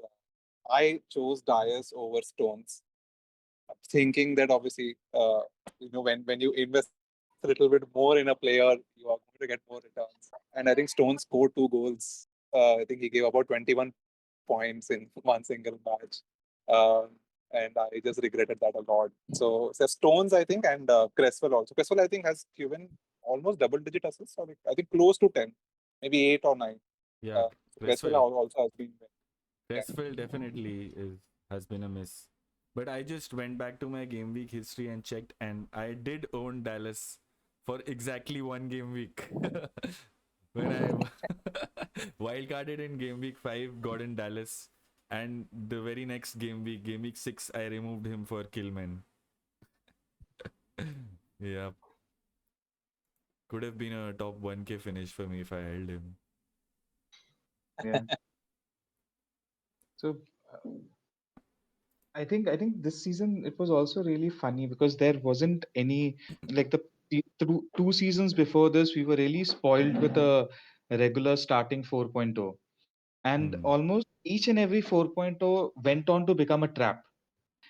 I chose Dias over Stones, thinking that obviously, when you invest a little bit more in a player, you are going to get more returns. And I think Stones scored 2 goals. I think he gave about 21 points in one single match. Um, and I just regretted that a lot. So Stones, I think, and Cresswell also. Cresswell, I think, has given almost double-digit assists, or I think close to 10, maybe 8 or 9. Yeah, So Cresswell Cresswell. also has been. Yeah. Cresswell definitely has been a miss. But I just went back to my game week history and checked, and I did own Dallas for exactly one game week. When I wildcarded in game week 5, got in Dallas, and the very next game week 6, I removed him for Killman. Yeah, could have been a top 1K finish for me if I held him. yeah. So I think this season it was also really funny because there wasn't any, like, through 2 seasons before this we were really spoiled with a regular starting 4.0, and Hmm. almost each and every 4.0 went on to become a trap.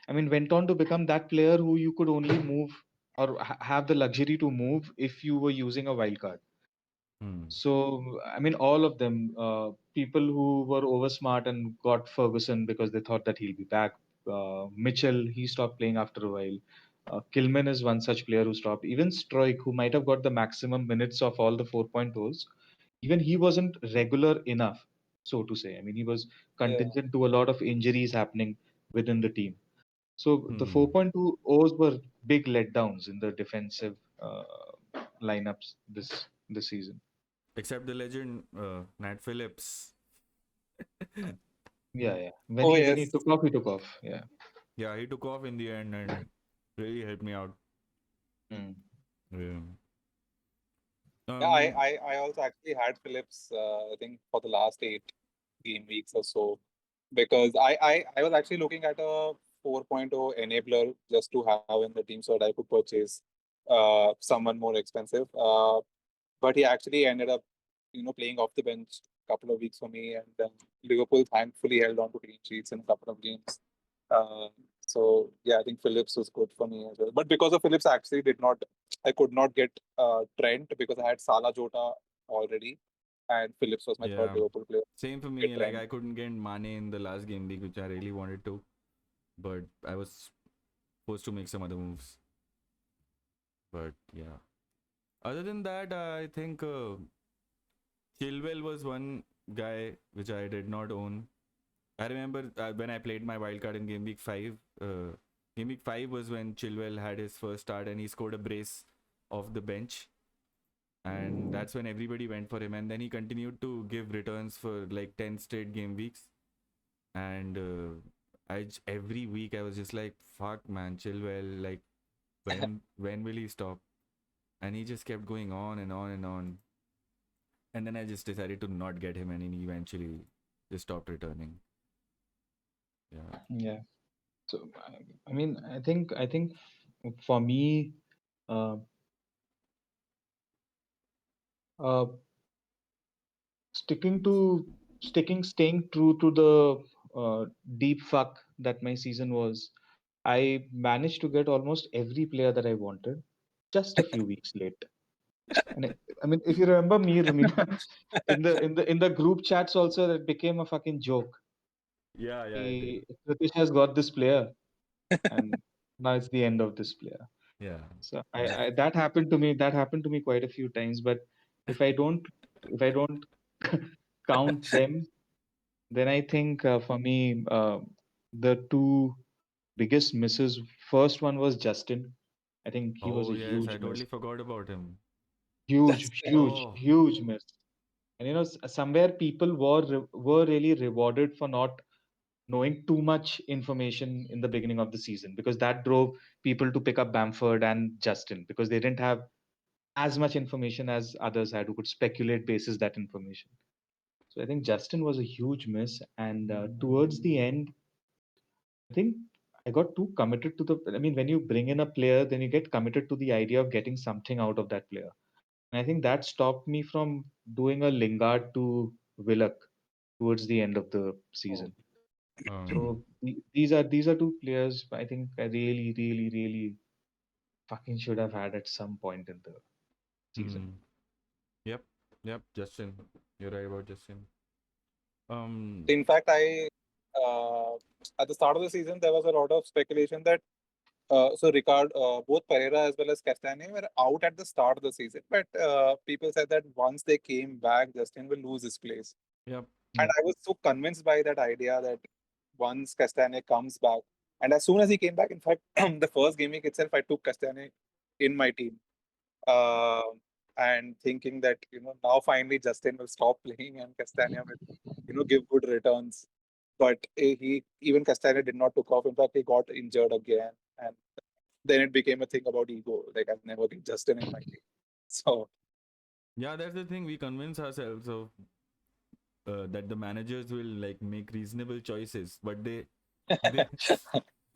I mean, went on to become that player who you could only move or have the luxury to move if you were using a wild card. Hmm. So, I mean, all of them, people who were over smart and got Ferguson because they thought that he'll be back. Mitchell, he stopped playing after a while. Kilman is one such player who stopped. Even Stroik, who might have got the maximum minutes of all the 4.0s, even he wasn't regular enough, so to say. I mean, he was Yeah. contingent to a lot of injuries happening within the team. So the Hmm. 4.2 O's were big letdowns in the defensive lineups this season. Except the legend, Nat Phillips. Yeah, yeah. When Oh he yes. took off, he took off. Yeah. Yeah, he took off in the end and really helped me out. Mm. Yeah. Yeah, Um. I also actually had Phillips, I think, for the last 8 game weeks or so, because I was actually looking at a 4.0 enabler just to have in the team so that I could purchase someone more expensive. But he actually ended up, playing off the bench a couple of weeks for me, and Liverpool thankfully held on to clean sheets in a couple of games. Uh, so yeah, I think Phillips was good for me as well. But because of Phillips, I could not get Trent because I had Salah Jota already, and Phillips was my third Yeah. Liverpool player. Same for Get me. Like Trent. I couldn't get Mane in the last game week, which I really wanted to, but I was forced to make some other moves. But yeah. Other than that, I think Chilwell was one guy which I did not own. I remember when I played my wildcard in game week 5. Game week 5 was when Chilwell had his first start and he scored a brace off the bench. And that's when everybody went for him. And then he continued to give returns for like 10 straight game weeks. And every week I was just like, fuck, man, Chilwell. Like, when will he stop? And he just kept going on and on and on. And then I just decided to not get him, and he eventually just stopped returning. Yeah. Yeah. So I mean, I think for me, uh, uh, sticking to staying true to the deep fuck that my season was, I managed to get almost every player that I wanted just a few weeks late. And I mean, if you remember me, Ramina, in the group chats also, that became a fucking joke. Yeah, yeah, it did. Pritish has got this player, and now it's the end of this player. Yeah. So That, that happened to me. That happened to me quite a few times. But if I don't if I don't count them, then I think for me the two biggest misses. First one was Justin. I think he was oh a yes, I huge miss. totally forgot about him. Justin. Oh, Huge miss. And somewhere people were really rewarded for not knowing too much information in the beginning of the season, because that drove people to pick up Bamford and Justin, because they didn't have as much information as others had who could speculate basis that information. So I think Justin was a huge miss. And towards the end, I think I got too committed to the. I mean, when you bring in a player, then you get committed to the idea of getting something out of that player. And I think that stopped me from doing a Lingard to Willock towards the end of the Oh. season. um, So these are two players I think I really, really, really fucking should have had at some point in the season. hmm. Yep, yep, Justin. You're right about Justin. Um, In fact, uh, at the start of the season, there was a lot of speculation that both Pereira as well as Castagne were out at the start of the season, but people said that once they came back, Justin will lose his place. yep. And Yeah. I was so convinced by that idea that once Castagne comes back, and as soon as he came back, in fact, the first game week itself, I took Castagne in my team, uh, and thinking that now finally Justin will stop playing and Castagne will give good returns. But he even Castagne did not took off. In fact, he got injured again, and then it became a thing about ego. Like I've never get Justin in my team. So Yeah, that's the thing. We convince ourselves of that the managers will like make reasonable choices, but they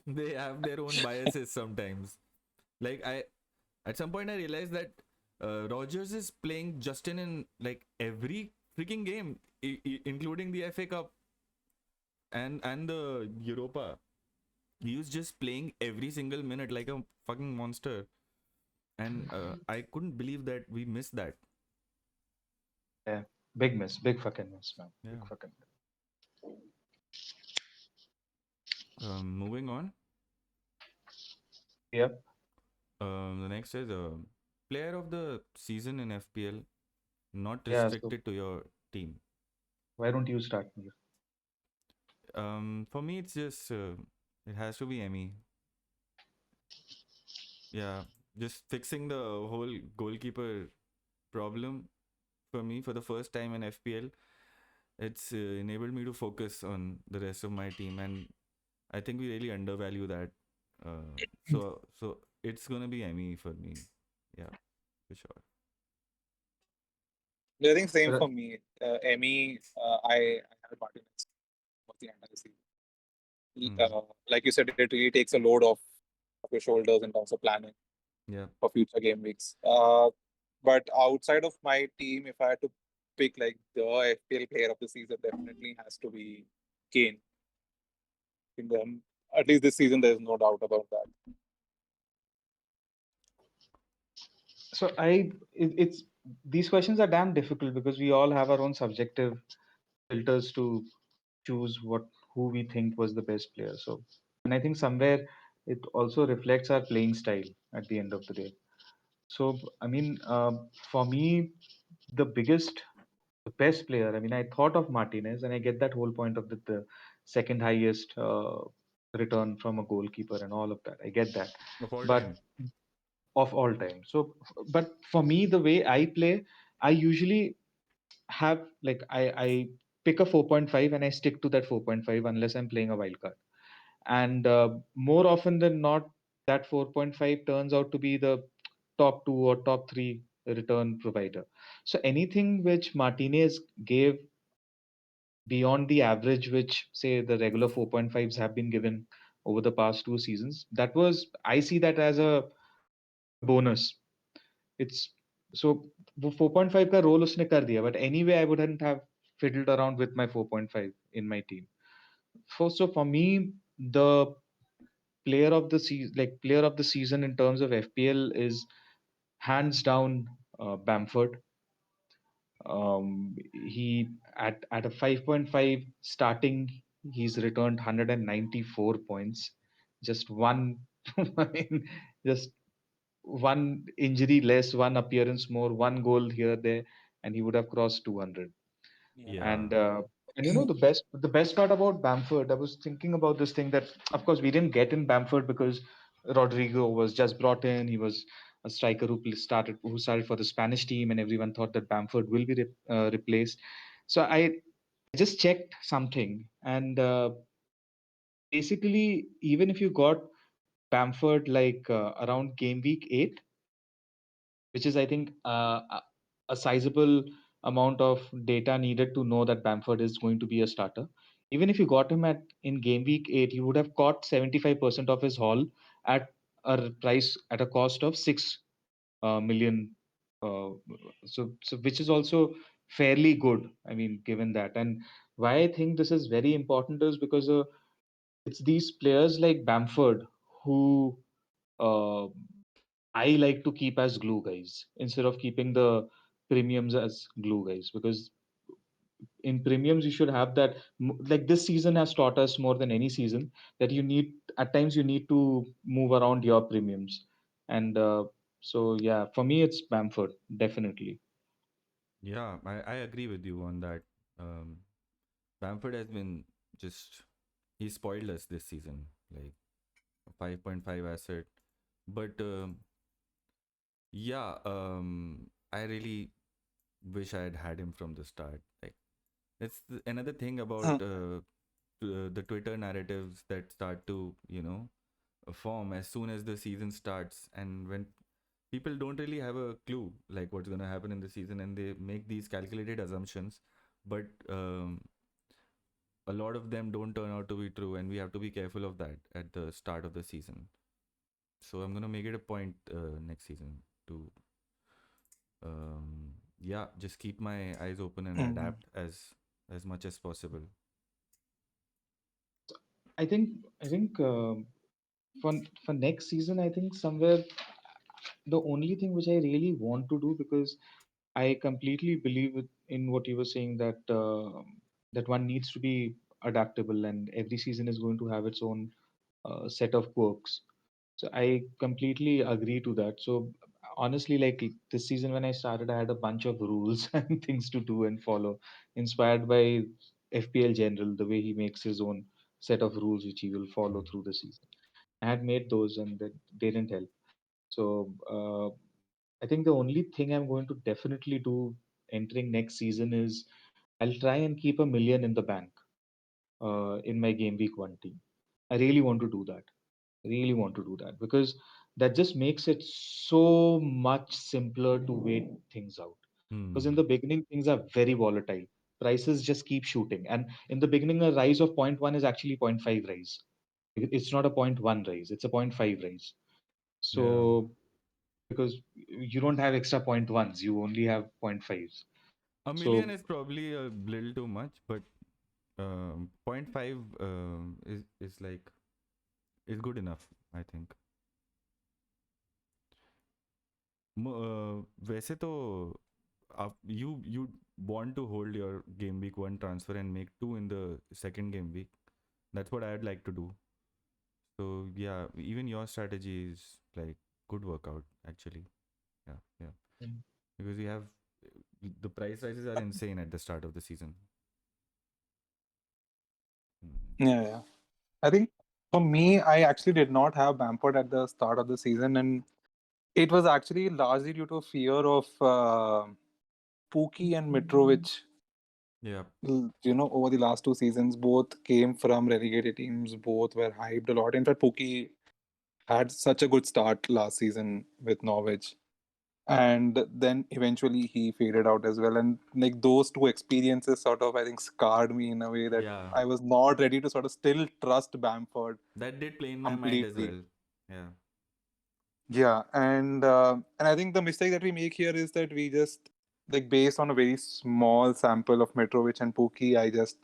they have their own biases sometimes. Like at some point I realized that Rogers is playing Justin in like every freaking game, including the FA Cup and the Europa. He was just playing every single minute like a fucking monster, and I couldn't believe that we missed that. Yeah. Big miss, big fucking miss, man. Big Yeah. fucking Moving on. Yep. The next is player of the season in FPL, not Yeah. So restricted to your team. why don't you start me? For me, it's just it has to be Emmy. Yeah, just fixing the whole goalkeeper problem for me for the first time in FPL. It's enabled me to focus on the rest of my team, and I think we really undervalue that. So it's gonna be Emmy for me. Yeah, for sure. I think same But, for me. Emmy, I had Martinez for the entire season. Hmm. Like you said, it really takes a load off your shoulders in terms of planning Yeah. for future game weeks. But outside of my team, if I had to pick like the FPL player of the season, definitely has to be Kane. In them, at least this season, there's no doubt about that. so it's these questions are damn difficult because we all have our own subjective filters to choose who we think was the best player. So, and I think somewhere it also reflects our playing style at the end of the day. So, I mean, for me, the best player. I mean, I thought of Martinez, and I get that whole point of the second highest return from a goalkeeper and all of that. I get that, Of all but time. of all time. So, but for me, the way I play, I usually have like I pick a 4.5 and I stick to that 4.5 unless I'm playing a wild card. And more often than not, that 4.5 turns out to be the top two or top three return provider. So anything which Martinez gave beyond the average, which say the regular 4.5s have been given over the past two seasons, that was, I see that as a bonus. It's so वो 4.5 का role उसने कर दिया, but anyway I wouldn't have fiddled around with my 4.5 in my team. For me, the player of the season in terms of FPL is hands down Bamford. He at a 5.5 starting, he's returned 194 points. Just one, I mean, just one injury less, one appearance more, one goal here there, and he would have crossed 200. Yeah. And Yeah. uh, and you know the best part about Bamford, I was thinking about this thing that of course we didn't get in Bamford because Rodrigo was just brought in. He was a striker who started for the Spanish team, and everyone thought that Bamford will be replaced. So I just checked something, and basically even if you got Bamford like around game week 8, which is I think a sizable amount of data needed to know that Bamford is going to be a starter. Even if you got him at in game week 8, you would have caught 75% of his haul at a price at a cost of 6 million. Uh, so which is also fairly good. I mean, given that, and why I think this is very important is because it's these players like Bamford who uh, I like to keep as glue guys instead of keeping the premiums as glue guys, because in premiums you should have that like this season has taught us more than any season that you need at times you need to move around your premiums. And so yeah, for me it's Bamford definitely. Yeah, I agree with you on that. Um, Bamford has been just he spoiled us this season, like a 5.5 asset. But yeah, I really wish I had had him from the start. Like it's another thing about the Twitter narratives that start to form as soon as the season starts, and when people don't really have a clue like what's going to happen in the season, and they make these calculated assumptions, but a lot of them don't turn out to be true, and we have to be careful of that at the start of the season. So I'm going to make it a point next season to yeah, just keep my eyes open and Mhm. adapt as much as possible. I think for next season, I think somewhere the only thing which I really want to do, because I completely believe in what you were saying, that that one needs to be adaptable and every season is going to have its own set of quirks. So I completely agree to that. So honestly, like this season when I started, I had a bunch of rules and things to do and follow, inspired by FPL General, the way he makes his own set of rules which he will follow through the season. I had made those and they didn't help. So I think the only thing I'm going to definitely do entering next season is I'll try and keep 1 million in the bank in my game week 1 team. I really want to do that. Really want to do that because that just makes it so much simpler to wait things out. Because in Hmm. the beginning, things are very volatile. Prices just keep shooting. And in the beginning, a rise of zero point 0.1 is actually zero point 0.5 rise. It's not a zero point 0.1 rise, it's a zero point 0.5 rise. Yeah. So, because you don't have extra zero point 0.1s, you only have zero point 0.5s. A million So, is probably a little too much, but point 0.5 is like is good enough, I think. वैसे तो आप you want to hold your game week 1 transfer and make 2 in the second game week. That's what I'd like to do. So yeah, even your strategy is like good workout actually. Yeah, yeah. mm, Because you have the price rises are insane at the start of the season. Mm. Yeah, yeah. I think for me, I actually did not have Bamford at the start of the season, and it was actually largely due to fear of Pookie and Mitrovic. Yeah. Over the last two seasons, both came from relegated teams. Both were hyped a lot. In fact, Pookie had such a good start last season with Norwich, and then eventually he faded out as well. And like those two experiences sort of, I think, scarred me in a way that Yeah, I was not ready to sort of still trust Bamford that did play in my mind as completely. well. Yeah. Yeah, and I think the mistake that we make here is that we just, like, based on a very small sample of Mitrovic and Pookie, I just,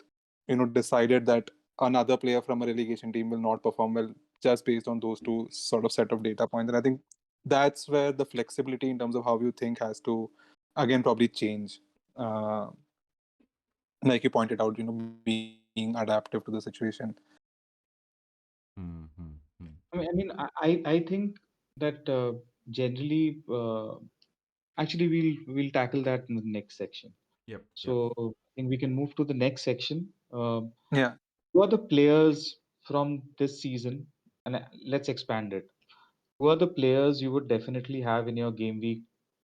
decided that another player from a relegation team will not perform well just based on those two sort of set of data points. And I think that's where the flexibility in terms of how you think has to again probably change. Uh, like you pointed out, being adaptive to the situation. Mm-hmm. I think that generally, actually, we'll tackle that in the next section. Yep. Yep. So I think we can move to the next section. Yeah. Who are the players from this season? And let's expand it. Who are the players you would definitely have in your game week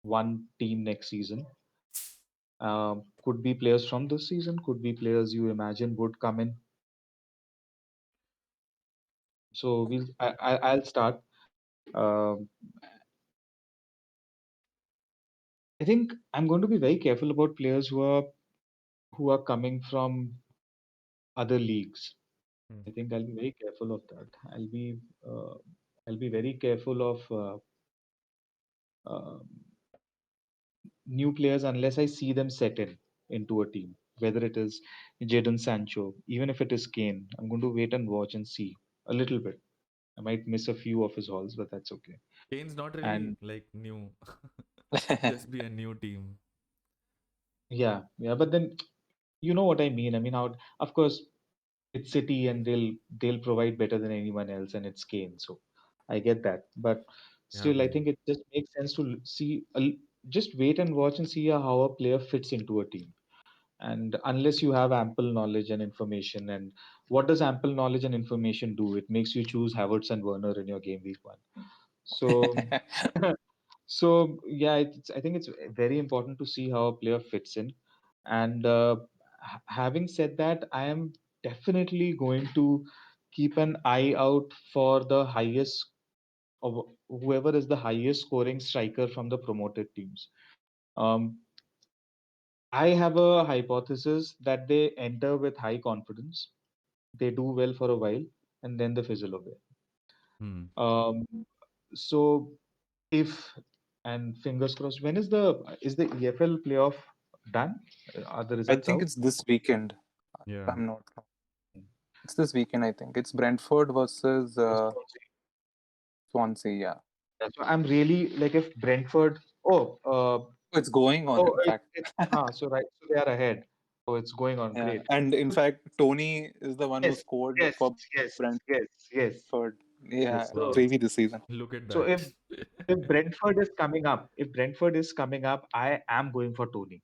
one team next season? Could be players from this season, could be players you imagine would come in. So I'll start. Um, I think I'm going to be very careful about players who are coming from other leagues. I think I'll be very careful of that. Uh, I'll be very careful of uh, new players unless I see them set in into a team. Whether it is Jadon Sancho, even if it is Kane, I'm going to wait and watch and see a little bit. I might miss a few of his hauls, but that's okay. Kane's not really And like new. Just be a new team. yeah, but then you know what I mean. I mean, how of course it's City and they'll provide better than anyone else, and it's Kane. So I get that, but Yeah, still, I think it just makes sense to see. Just wait and watch and see how a player fits into a team. And unless you have ample knowledge and information, and what does ample knowledge and information do? It makes you choose Havertz and Werner in your game week one. So, so yeah, I think it's very important to see how a player fits in. And having said that, I am definitely going to keep an eye out for the highest of whoever is the highest scoring striker from the promoted teams. Um, I have a hypothesis that they enter with high confidence, they do well for a while, and then they fizzle away. Hmm. Um, so if and fingers crossed, when is the EFL playoff done? Are the I results think out? it's this weekend. Yeah. I'm not wrong. It's this weekend, I think. It's Brentford versus It's Swansea. Swansea, yeah. So I'm really like if Brentford. Oh, It's going on, oh, in fact. so right, so they are ahead. So it's going on. Yeah. Great. And in fact, Tony is the one who Yes, scored yes, for yes, Brentford. yes, yes, Yeah, yes. So, Wow. crazy this season. Look at so that. if Brentford is coming up, I am going for Tony.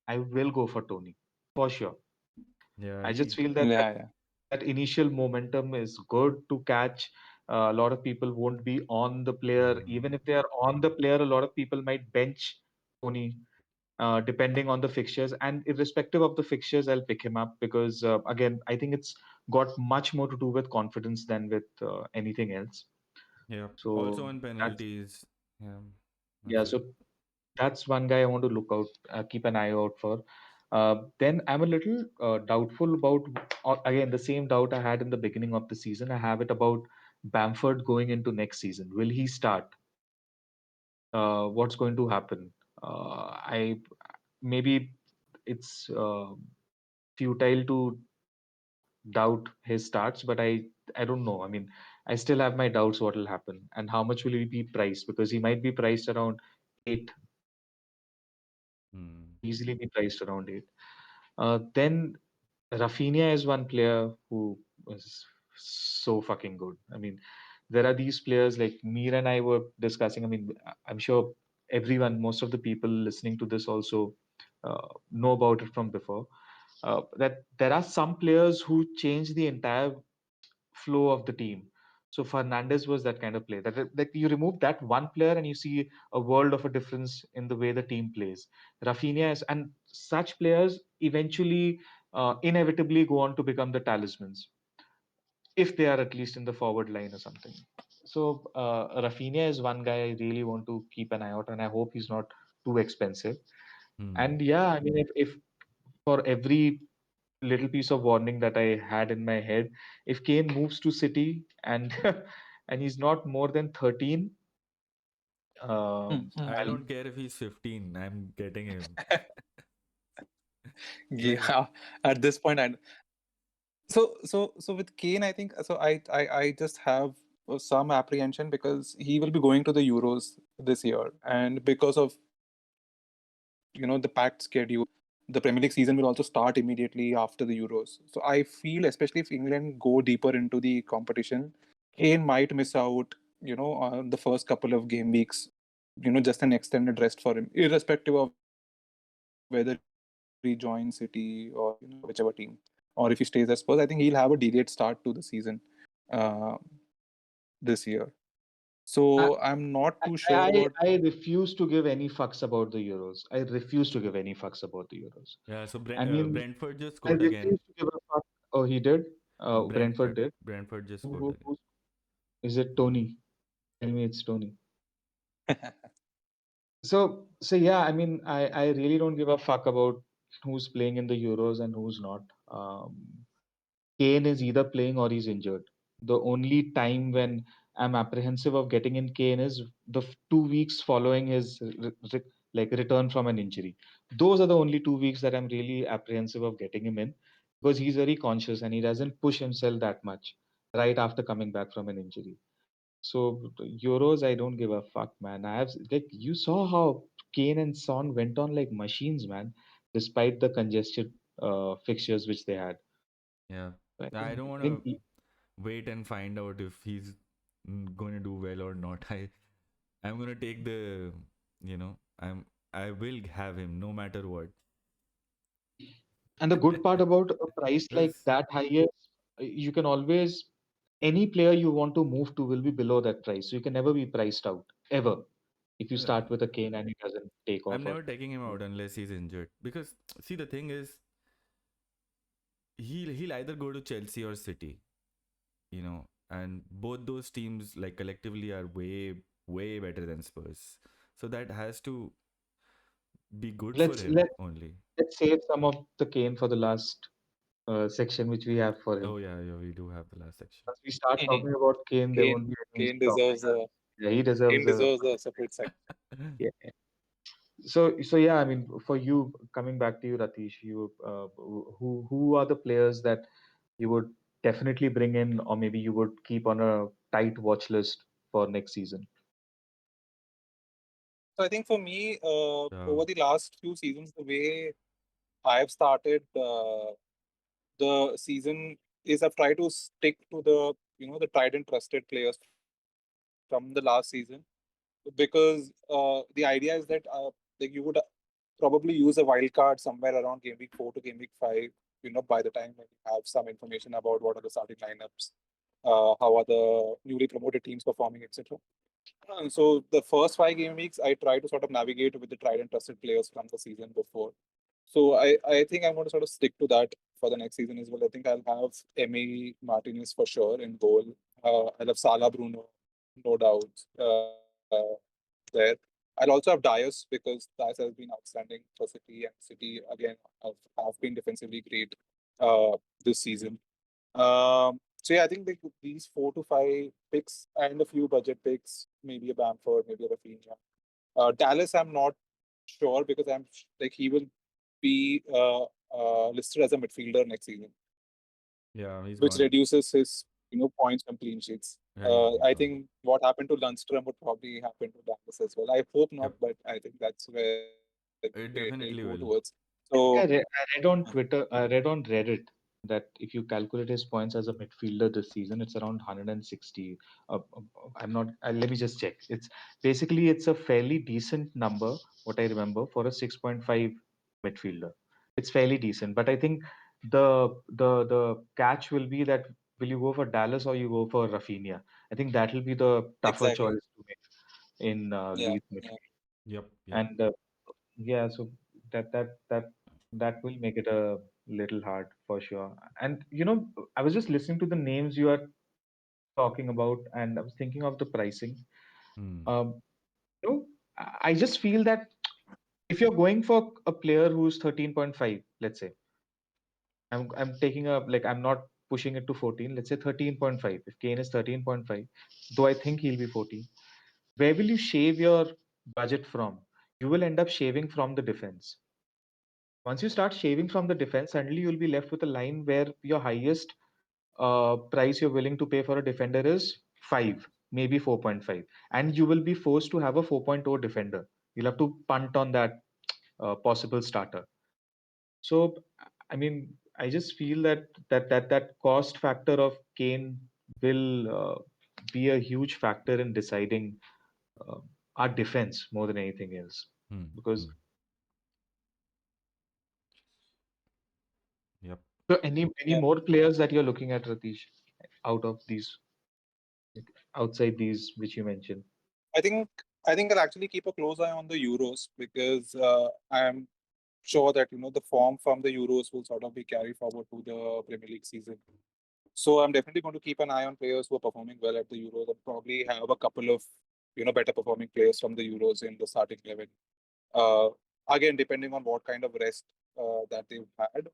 I will go for Tony for sure. Yeah, I just he. feel that Yeah, yeah. that initial momentum is good to catch. A lot of people won't be on the player. Even if they are on the player, a lot of people might bench Tony, depending on the fixtures. And irrespective of the fixtures, I'll pick him up because, again, I think it's got much more to do with confidence than with anything else. Yeah. Also So on that's penalties. Yeah. yeah. That's it. So that's one guy I want to look out, keep an eye out for. Then I'm a little doubtful about, again, the same doubt I had in the beginning of the season. I have it about Bamford going into next season. Will he start? What's going to happen? I maybe it's futile to doubt his starts, but I don't know. I mean, I still have my doubts what will happen and how much will he be priced because he might be priced around 8, Hmm. easily be priced around 8. Then Rafinha is one player who was so fucking good. I mean, there are these players like Mir and I were discussing. I mean, I'm sure everyone, most of the people listening to this also know about it from before. That there are some players who change the entire flow of the team. So Fernandez was that kind of player. That you remove that one player and you see a world of a difference in the way the team plays. Rafinha is, and such players eventually, inevitably go on to become the talismans if they are at least in the forward line or something. Rafinha is one guy I really want to keep an eye out, and I hope he's not too expensive. Hmm. And yeah, I mean, if for every little piece of warning that I had in my head, if Kane moves to City and and he's not more than 13, I I'll don't care if he's 15. I'm getting him. Like, Yeah, at this point, and so with Kane, I think so. I just have some apprehension because he will be going to the Euros this year, and because of the packed schedule, the Premier League season will also start immediately after the Euros. So I feel, especially if England go deeper into the competition, Kane might miss out, on the first couple of game weeks, just an extended rest for him, irrespective of whether he joins City or whichever team, or if he stays at Spurs. I think he'll have a delayed start to the season uh, this year. So I, I'm not too sure I about. I refuse to give any fucks about the Euros. I refuse to give any fucks about the Euros. yeah, so I mean, Brentford just I scored again. refuse to give a fuck. Oh, he did. Brentford Brentford. did. Brentford just scored Who, again. who, is it Tony? Tell me it's Tony. So yeah, I mean, I really don't give a fuck about who's playing in the Euros and who's not. Um, Kane is either playing or he's injured. The only time when I'm apprehensive of getting in Kane is the 2 weeks following his like return from an injury. Those are the only 2 weeks that I'm really apprehensive of getting him in, because he's very conscious and he doesn't push himself that much right after coming back from an injury. So the Euros, I don't give a fuck, man. I have like you saw how Kane and Son went on like machines, man, despite the congested fixtures which they had. Yeah. So I don't I want think to wait and find out if he's going to do well or not. I'm going to take the, you know, I will have him no matter what. And the good part about a price like Because that high is you can always any player you want to move to will be below that price. So you can never be priced out ever if you uh, start with a Kane and it doesn't take I'm off or never taking him out unless he's injured. Because see, the thing is, he'll either go to Chelsea or City, you know, and both those teams like collectively are way better than Spurs. So that has to be good for let's him let only. let's save some of the Kane for the last section which we have for him. Oh yeah, yeah, we do have the last section. Once we start talking about Kane, there Kane won't be any Kane stopping deserves us. a Yeah, he Kane deserves a deserves a separate section. yeah. So yeah, I mean, for you, coming back to you, Ratish, you who are the players that you would definitely bring in, or maybe you would keep on a tight watch list for next season? So I think for me, So over the last few seasons, the way I've started the season is I've tried to stick to the tried and trusted players from the last season, because the idea is that like you would probably use a wild card somewhere around game week 4 to game week 5. By the time when you have some information about what are the starting lineups, how are the newly promoted teams performing, etc. So the first 5 game weeks, I try to sort of navigate with the tried and trusted players from the season before. So I think I'm going to sort of stick to that for the next season as well. I think I'll have Emi Martinez for sure in goal. I'll have Salah Bruno, no doubt, there. I'll also have Dias because Dias has been outstanding for City, and City again have been defensively great this season. So yeah, I think these 4 to 5 picks and a few budget picks, maybe a Bamford, maybe a Rafinha. Dallas, I'm not sure because like he will be listed as a midfielder next season, yeah, he's which gone. reduces his points from clean sheets. Yeah, he's I gone. think what happened to Lundstrom would probably happen to Dallas as well. I hope not, Yep, but I think that's where it'll it go definitely towards. will. So I read on Twitter, I read on Reddit that if you calculate his points as a midfielder this season, it's around 160. I'm not. Let me just check. It's a fairly decent number. What I remember for a 6.5 midfielder, it's fairly decent. But I think the catch will be that will you go for Dallas or you go for Rafinha? I think that will be the tougher exactly, choice to make in yeah, these yeah. midfield. Yep, yep. And yeah, so that will make it a little hard for sure. And I was just listening to the names you are talking about, and I was thinking of the pricing. Hmm. Um, you know, I just feel that if you're going for a player who's 13.5, let's say, I'm taking a like I'm not pushing it to 14. Let's say 13.5. If Kane is 13.5, though I think he'll be 14, where will you shave your budget from? You will end up shaving from the defense. Once you start shaving from the defense, suddenly you'll be left with a line where your highest price you're willing to pay for a defender is 5, maybe 4.5, and you will be forced to have a 4.0 defender. You'll have to punt on that possible starter. So, I mean, I just feel that cost factor of Kane will be a huge factor in deciding uh, our defense more than anything else. Hmm. Because Hmm. Yep. so any Yeah, more players that you're looking at, Ratish, out of these, like, outside these which you mentioned? I think I think I'll actually keep a close eye on the Euros because I'm sure that the form from the Euros will sort of be carried forward to the Premier League season. So I'm definitely going to keep an eye on players who are performing well at the Euros and probably have a couple of better performing players from the Euros in the starting 11. Uh, Again, depending on what kind of rest that they've had.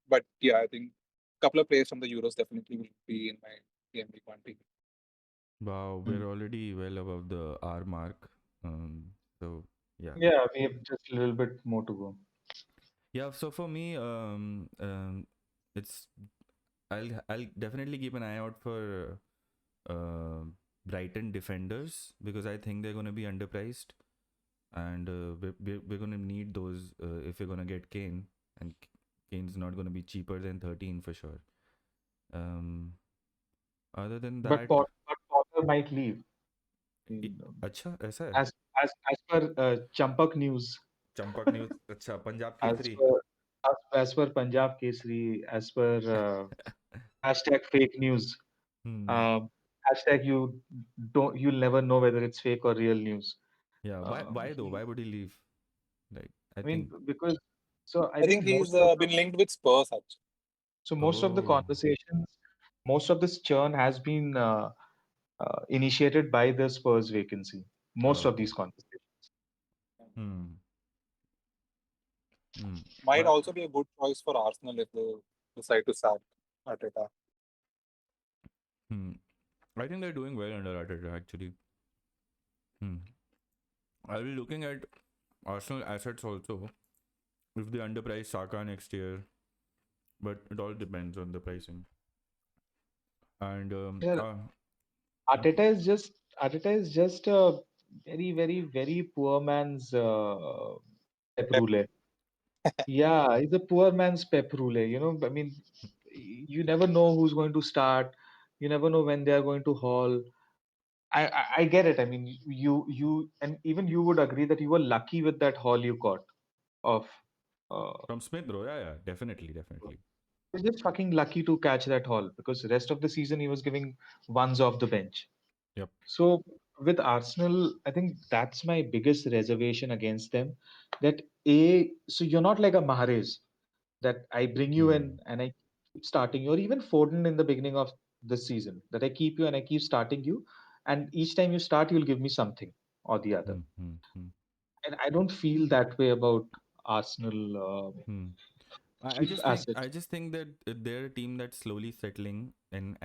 But yeah, I think a couple of players from the Euros definitely will be in my game week one team. Wow, Hmm. we're already well above the R mark. So yeah. Yeah, we have just a little bit more to go. Yeah, so for me, it's I'll definitely keep an eye out for uh, Brighton defenders because I think they're going to be underpriced, and we're going to need those if we're going to get Kane, and Kane's not going to be cheaper than 13 for sure. Um, Other than that, But Potter might leave. i- In, अच्छा ऐसा है as as per Champak News, Champak news अच्छा Punjab as Kesari per as per Punjab Kesari, as per hashtag fake news. hmm. Um, hashtag you'll never know whether it's fake or real news. Yeah, why though? He, Why would he leave? Like, I I mean, think. because so I I think think he's been linked with Spurs actually. most of the Oh. conversations, most of this churn has been initiated by the Spurs vacancy. Most of Okay. these conversations. Hmm. Hmm. Might But also be a good choice for Arsenal if they decide to sack Arteta. hmm. I think they're doing well under Arteta actually. Hmm. I'll be looking at Arsenal assets also if they underprice Saka next year, but it all depends on the pricing. And Yeah, Arteta is just a very poor man's Pep Pep. Roulette. Yeah, he's a poor man's Pep Roulette. I mean, you never know who's going to start. You never know when they are going to haul. I get it. I mean, you and even you would agree that you were lucky with that haul you got of. Uh, from Smith Rowe, yeah, definitely, definitely. He's just fucking lucky to catch that haul because the rest of the season he was giving ones off the bench. Yep. So with Arsenal, I think that's my biggest reservation against them. That so you're not like a Mahrez that I bring you Hmm. in and I keep starting you, or even Foden in the beginning of the season that I keep you and I keep starting you, and each time you start, you'll give me something or the other. Hmm. Hmm. Hmm. And I don't feel that way about Arsenal Hmm. cheap I assets. just think that they're a team that's slowly settling and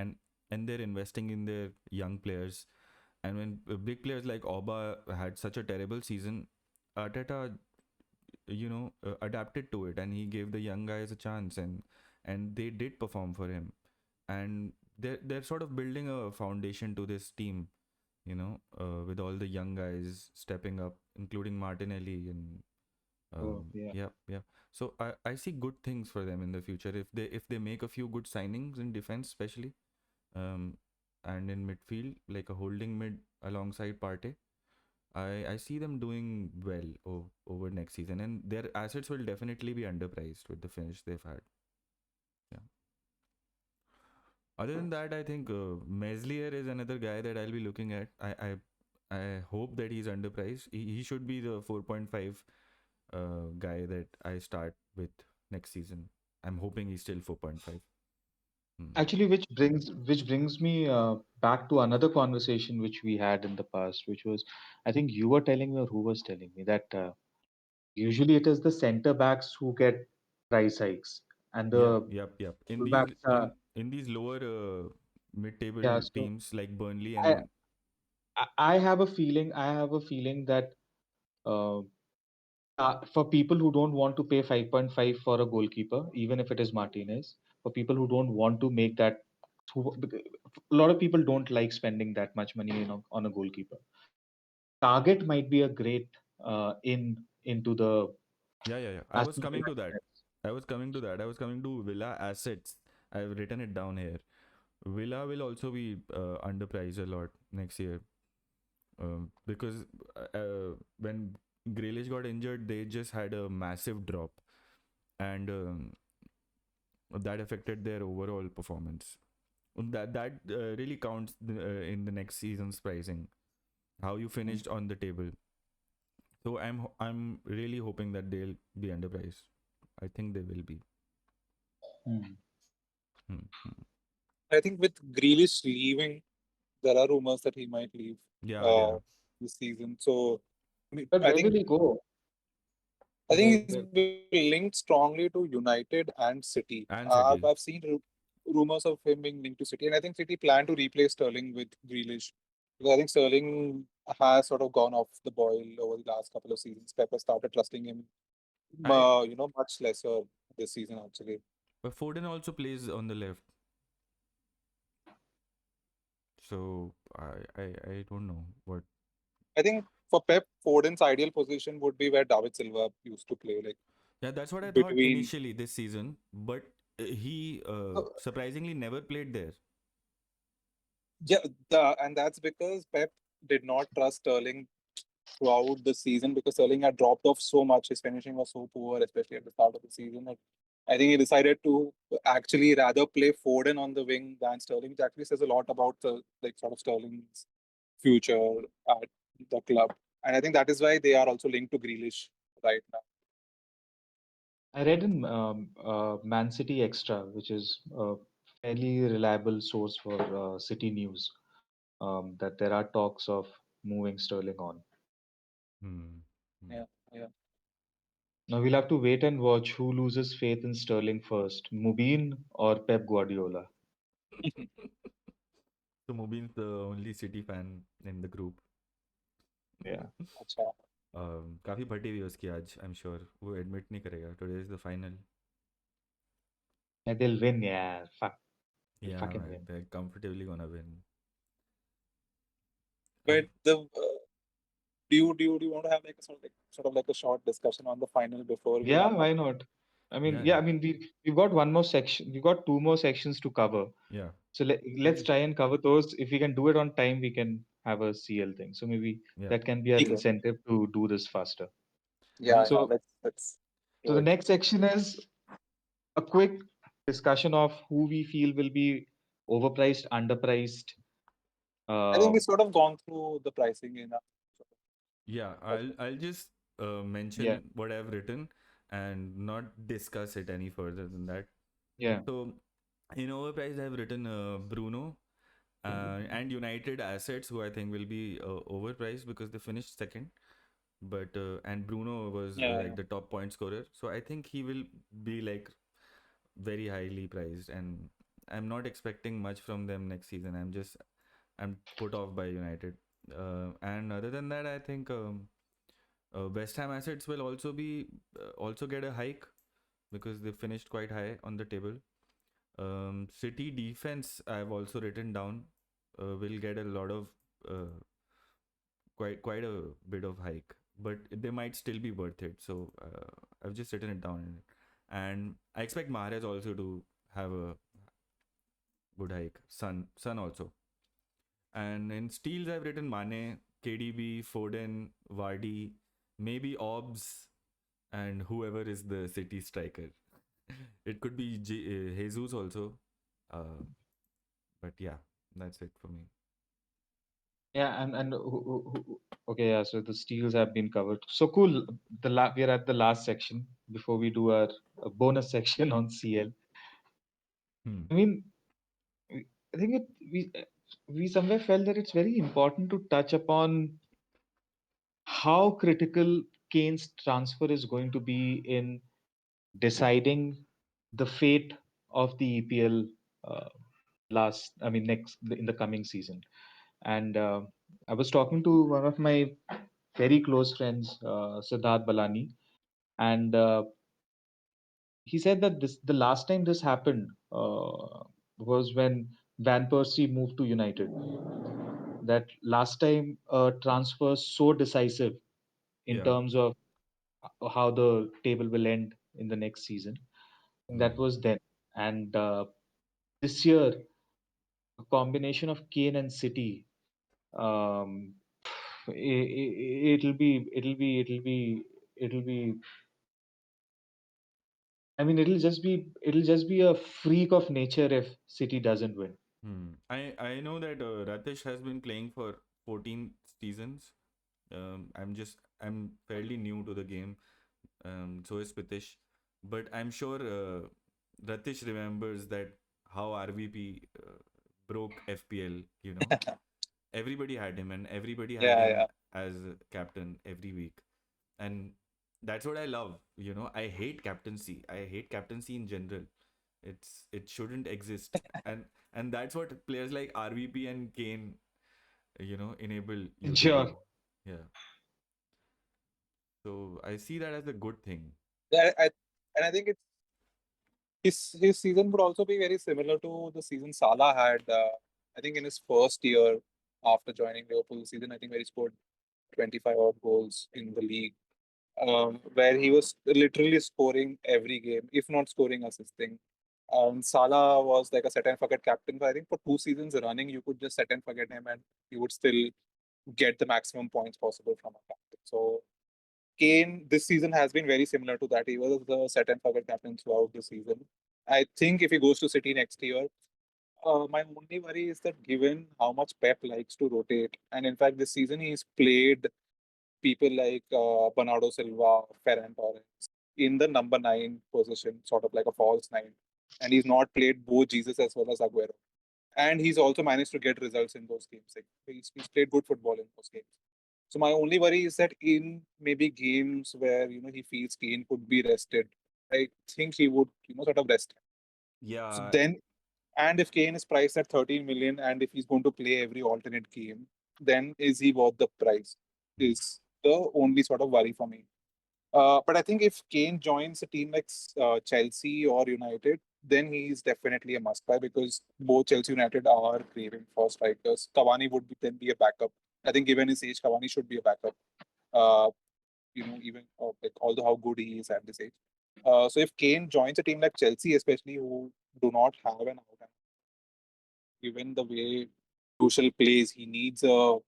they're investing in their young players. And when big players like Oba had such a terrible season, Arteta, adapted to it and he gave the young guys a chance and they did perform for him. And they're sort of building a foundation to this team, with all the young guys stepping up, including Martinelli and Oh, yeah. yeah, yeah. So I see good things for them in the future if they make a few good signings in defense, especially, um, and in midfield like a holding mid alongside Partey. I see them doing well over next season, and their assets will definitely be underpriced with the finish they've had. Yeah. Other than that, I think Meslier is another guy that I'll be looking at. I hope that he's underpriced. He should be the 4.5 guy that I start with next season. I'm hoping he's still 4.5. Hmm. Actually, which brings me back to another conversation which we had in the past, which was, I think you were telling me or who was telling me that usually it is the center backs who get price hikes and Yep, the yep, yep. fullbacks. In these lower Yeah, mid-table so teams like Burnley I and I have a feeling. I have a feeling that uh, for people who don't want to pay 5.5 for a goalkeeper, even if it is Martinez, for people who don't want to make that, a lot of people don't like spending that much money on a goalkeeper. Target might be a great into the yeah, yeah, yeah. I was Aston coming Villa to that. defense. I was coming to that. I was coming to Villa assets. I've written it down here. Villa will also be underpriced a lot next year because when Grealish got injured, they just had a massive drop, and that affected their overall performance. That really counts in the next season's pricing. How you Mm. finished on the table. So I'm really hoping that they'll be underpriced. I think they will be. Mm. Hmm, hmm. I think with Grealish leaving, there are rumors that he might leave Yeah, uh, yeah. this season. So But I where think will he go? I Where, think he's where, been linked strongly to United and City. And I've City. seen rumors of him being linked to City, and I think City plan to replace Sterling with Grealish. Because I think Sterling has sort of gone off the boil over the last couple of seasons. Pep has started trusting him, I much lesser this season actually. But Foden also plays on the left. So I don't know what. I think for Pep, Foden's ideal position would be where David Silva used to play, like Yeah, that's what I thought between. initially this season, but he So, surprisingly never played there. yeah, and that's because Pep did not trust Sterling throughout the season because Sterling had dropped off so much. His finishing was so poor, especially at the start of the season. That I think he decided to actually rather play Foden on the wing than Sterling, which actually says a lot about the like sort of Sterling's future at the club. And I think that is why they are also linked to Grealish right now. I read in Man City Extra, which is a fairly reliable source for City news, that there are talks of moving Sterling on. Hmm. Yeah, yeah. Now we'll have to wait and watch who loses faith in Sterling first, Mubin or Pep Guardiola. So Mubin's the only City fan in the group. Yeah. अच्छा. काफी फटी हुई है उसकी आज I'm sure वो admit नहीं करेगा. Today is the final. And they'll win, yeah. Fuck. They'll Yeah, fucking man, win. they're comfortably gonna win. But do you want to have like a sort of like a short discussion on the final before we Yeah, wrap up? why not? I mean, Yeah, yeah, yeah, I mean, we've got one more section. We've got two more sections to cover. yeah. So let's try and cover those. If we can do it on time, we can have a CL thing. So maybe Yeah. that can be our Okay. incentive to do this faster. Yeah, We yeah. So, Let's so do the it. next section is a quick discussion of who we feel will be overpriced, underpriced. I think we've Um, sort of gone through the pricing in our Yeah, sort I'll just yeah, mention what I've written and not discuss it any further than that. yeah. So in overpriced, I've written Bruno and United assets, who I think will be overpriced because they finished second. But and Bruno was yeah, like the top point scorer, so I think he will be like very highly priced, and I'm not expecting much from them next season. I'm put off by United. And other than that, I think West Ham assets will also be also get a hike because they finished quite high on the table. City defense I've also written down will get a lot of uh, quite a bit of hike, but they might still be worth it. So I've just written it down, and I expect Mahrez also to have a good hike. Son also. And in steals, I've written Mane, KDB, Foden, Vardy, maybe Obbs, and whoever is the City striker. It could be Jesus also. Uh, but yeah, that's it for me. Yeah, and okay, yeah. So the steals have been covered. So cool. We're at the last section before we do our bonus section on CL. Hmm. I mean, I think we somewhere felt that it's very important to touch upon how critical Kane's transfer is going to be in deciding the fate of the EPL next in the coming season. And I was talking to one of my very close friends, Siddharth Balani, and he said that the last time this happened was when Van Persie moved to United. That last time a transfer so decisive in Yeah. terms of how the table will end in the next season. And that was then. And this year, a combination of Kane and City, um, it'll be. I mean, it'll just be a freak of nature if City doesn't win. I know that Ratish has been playing for 14 seasons. I'm fairly new to the game. So is Pritish, but I'm sure Ratish remembers that how RVP broke FPL. Everybody had him, and everybody had Yeah, him yeah. as a captain every week, and that's what I love. I hate captaincy. I hate captaincy in general. It shouldn't exist, and that's what players like RVP and Kane, enable you to Sure. do. Yeah. So I see that as a good thing. Yeah, and I think his season would also be very similar to the season Salah had. I think in his first year after joining Liverpool season, I think where he scored 25 odd goals in the league, where he was literally scoring every game, if not scoring, assisting. Salah was like a set and forget captain. But I think for 2 seasons running, you could just set and forget him, and you would still get the maximum points possible from a captain. So Kane this season has been very similar to that. He was the set and forget captain throughout the season. I think if he goes to City next year, my only worry is that given how much Pep likes to rotate, and in fact this season he's played people like Bernardo Silva, Ferran Torres in the number 9 position, sort of like a false 9, and he's not played both Jesus as well as Aguero, and he's also managed to get results in those games. Like he's played good football in those games. So my only worry is that in maybe games where he feels Kane could be rested, I think he would sort of rest him. So Yeah. then, and if Kane is priced at 13 million, and if he's going to play every alternate game, then is he worth the price? Is the only sort of worry for me. But I think if Kane joins a team like Chelsea or United, then he's definitely a must buy because both Chelsea and United are craving for strikers. Cavani would then be a backup. I think given his age, Cavani should be a backup. Uh, even like although how good he is at this age. So if Kane joins a team like Chelsea, especially who do not have an out, given the way Tuchel plays, he needs a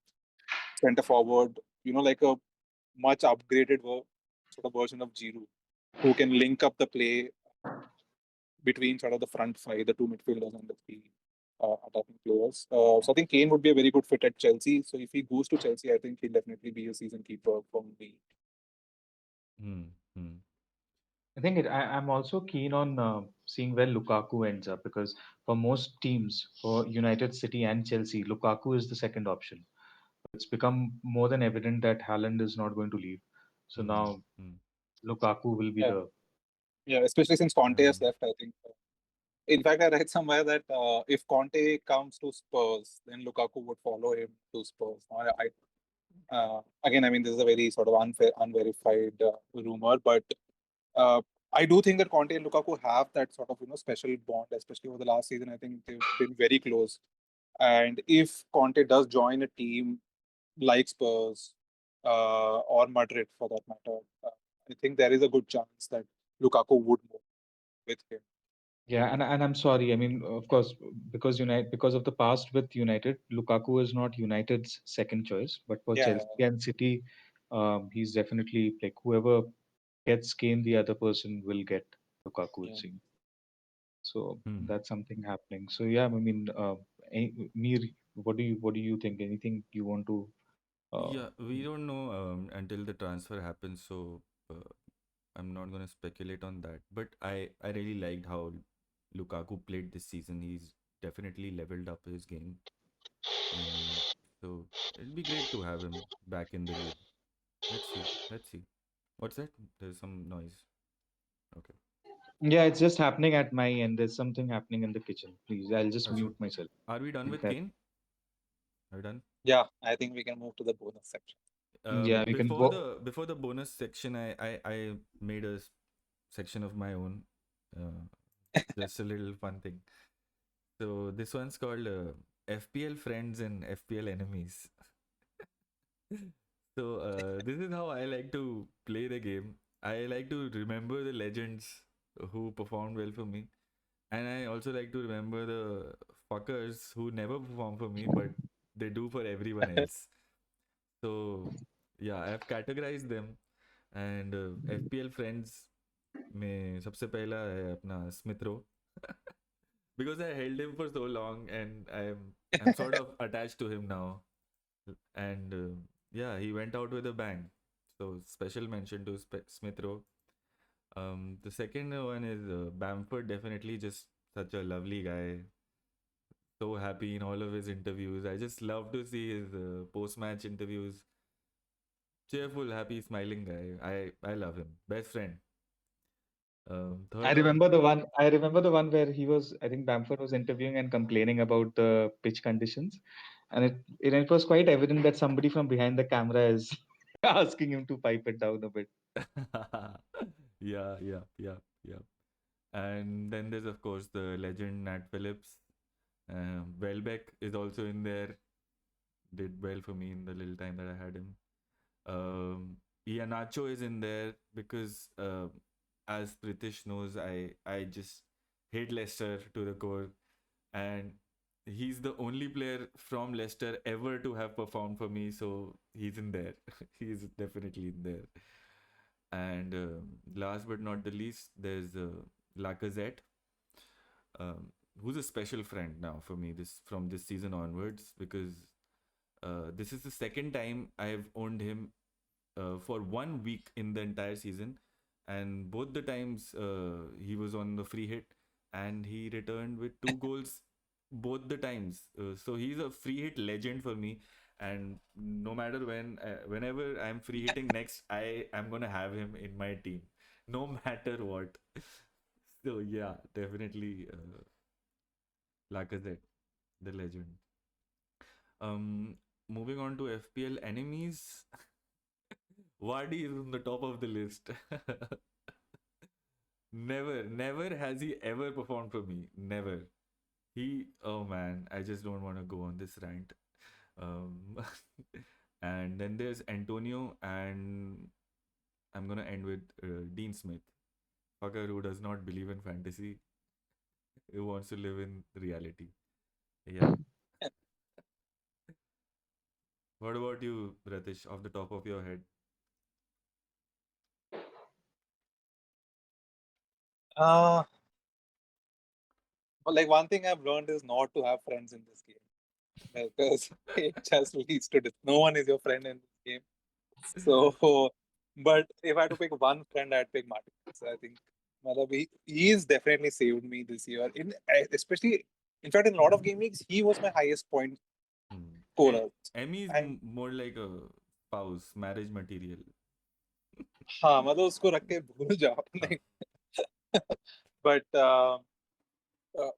centre forward, like a much upgraded sort of version of Giroud, who can link up the play between sort of the front five, the two midfielders and the three attacking players. So I think Kane would be a very good fit at Chelsea. So if he goes to Chelsea, I think he'll definitely be a season keeper for me. Hmm. Hmm. I think I'm also keen on seeing where Lukaku ends up because for most teams, for United, City, and Chelsea, Lukaku is the second option. It's become more than evident that Haaland is not going to leave. So Hmm. now Hmm. Lukaku will be Yeah, the. yeah, especially since Conte Yeah. has left, I think. In fact, I read somewhere that if Conte comes to Spurs, then Lukaku would follow him to Spurs. Again, I mean, this is a very sort of unverified rumor, but uh, I do think that Conte and Lukaku have that sort of special bond, especially over the last season. I think they've been very close. And if Conte does join a team like Spurs or Madrid, for that matter, I think there is a good chance that Lukaku would move with him. Yeah, and I'm sorry. I mean, of course, because of the past with United, Lukaku is not United's second choice, but for Yeah, Chelsea and City, he's definitely like whoever gets Kane, the other person will get Lukaku, it yeah. seems. So Hmm. that's something happening. So yeah, I mean, Mir, what do you think? Anything you want to? Uh, Yeah, we don't know until the transfer happens, so uh, I'm not gonna speculate on that. But I really liked how Lukaku played this season. He's definitely leveled up his game. So it'll be great to have him back in the league. Let's see. Let's see. What's that? There's some noise. Okay. Yeah, it's just happening at my end. There's something happening in the kitchen. Please, I'll just Acha. mute myself. Are we done with Okay. Kane? Are we done? Yeah, I think we can move to the bonus section. Yeah, we can Before go. the bonus section, I made a section of my own. Just a little fun thing. So this one's called FPL friends and FPL enemies. So this is how I like to play the game. I like to remember the legends who performed well for me, and I also like to remember the fuckers who never perform for me, but they do for everyone else. So yeah, I have categorized them, and FPL friends में सबसे पहला है अपना Smith row because I held him for so long and I'm sort of attached to him now. And yeah, he went out with a bang. So special mention to Smith Rowe. The second one is Bamford, definitely just such a lovely guy. So happy in all of his interviews. I just love to see his post-match interviews. Cheerful, happy, smiling guy. I love him. Best friend. I Third one. remember the one. I remember the one where he was. I think Bamford was interviewing and complaining about the pitch conditions, and it was quite evident that somebody from behind the camera is asking him to pipe it down a bit. Yeah. And then there's of course the legend Nat Phillips. Welbeck is also in there. Did well for me in the little time that I had him. Iheanacho is in there because, as Pritish knows, I just hate Leicester to the core, and he's the only player from Leicester ever to have performed for me. So he's in there. He's definitely in there. And last but not the least, there's Lacazette, who's a special friend now for me this from this season onwards because this is the second time I've owned him for 1 week in the entire season, and both the times he was on the free hit and he returned with 2 goals both the times. So he's a free hit legend for me, and no matter whenever I'm free hitting next, I am gonna have him in my team, no matter what. So yeah, definitely Lacazette, the legend. Um, Moving on to FPL enemies. Vardy is on the top of the list. Never has he ever performed for me. Never. Oh man, I just don't want to go on this rant. Um, and then there's Antonio, and I'm gonna end with Dean Smith, fucker who does not believe in fantasy, who wants to live in reality. Yeah. What about you, Ratish, off the top of your head? Uh, but like one thing I've learned is not to have friends in this game because it just leads to no one is your friend in this game. So, but if I had to pick one friend, I'd pick Martinez. I think matlab, he's definitely saved me this year. Especially, in fact, in a lot of game weeks, he was my highest point scorer. Emmy is And more like a spouse, marriage material. हाँ मतलब उसको रख के भूल जाओ हाँ. but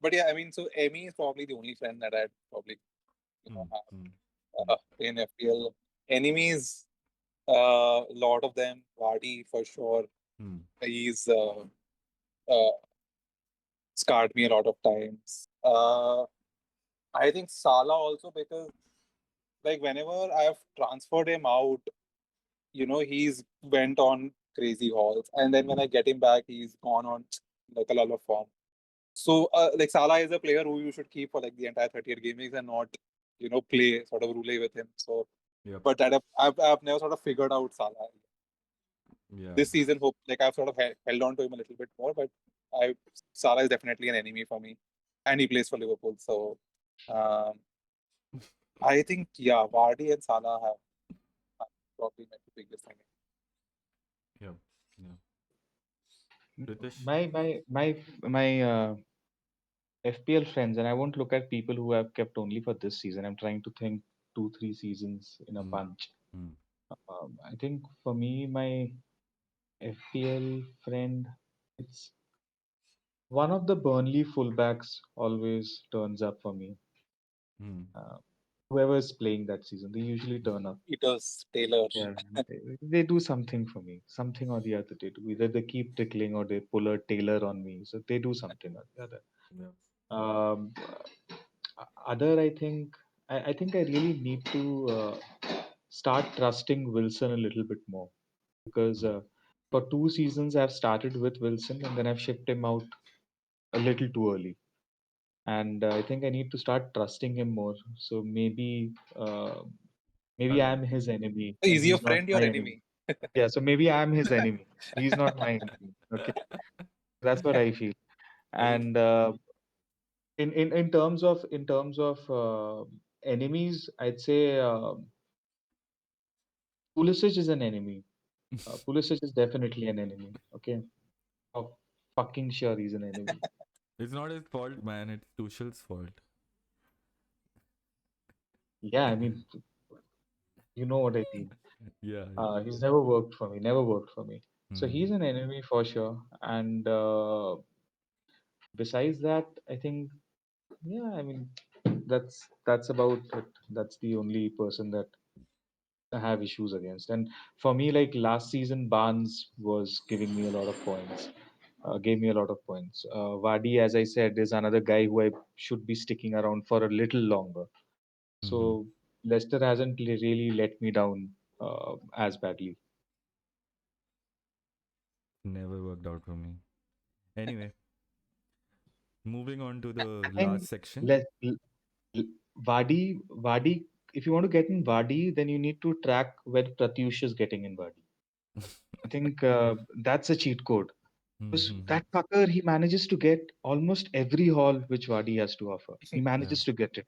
but yeah, I mean, so Emmy is probably the only friend that I'd probably have in FPL. Enemies, a lot of them. Vardy for sure. He's uh, scarred me a lot of times. I think Salah also because like whenever I've transferred him out, he's went on crazy hauls, and then when I get him back, he's gone on like a lot of form. So like Salah is a player who you should keep for like the entire 38 game weeks and not play sort of roulette with him. So, Yep. but that I've never sort of figured out Salah. Yeah. This season, hope like I've sort of held on to him a little bit more, but Salah is definitely an enemy for me, and he plays for Liverpool. So um, I think Vardy and Salah have probably my two biggest enemies. Yeah. British. My FPL friends, and I won't look at people who have kept only for this season. I'm trying to think 2, 3 seasons in a Mm, bunch. mm, I think for me, my FPL friend, it's one of the Burnley fullbacks always turns up for me. mm. Uh, Whoever is playing that season, they usually turn up. Peters, Taylor. Yeah, they do something for me, something or the other. They do either they keep tickling or they pull a Taylor on me. So they do something or the other. Yeah. Um, Other, I think I really need to start trusting Wilson a little bit more because Mm, for 2 seasons I've started with Wilson and then I've shipped him out a little too early, and I think I need to start trusting him more. So maybe Alright. I'm his enemy and Is your he's not friend my your enemy. enemy? Yeah, so maybe I'm his enemy. He's not my enemy. Okay, that's what I feel. And in terms of enemies, I'd say Pulisic is an enemy. Pulisic is definitely an enemy. Okay, of fucking sure he's an enemy. It's not his fault, man. It's Tuchel's fault. Yeah, I mean, you know what I mean. Yeah. He's never worked for me. Never worked for me. So he's Mm, an enemy for sure. And besides that, I think yeah, I mean, that's about it. That's the only person that I have issues against. And for me, like last season, Barnes was giving me a lot of points. Gave me a lot of points. Vardy, as I said, is another guy who I should be sticking around for a little longer. mm-hmm. So Leicester hasn't really let me down as badly. Never worked out for me. Anyway, moving on to the I last think section. let l- Vardy. If you want to get in Vardy, then you need to track where Pratyush is getting in Vardy. I think that's a cheat code. Because Mm-hmm. that fucker, he manages to get almost every haul which Vardy has to offer. He Yeah. manages to get it.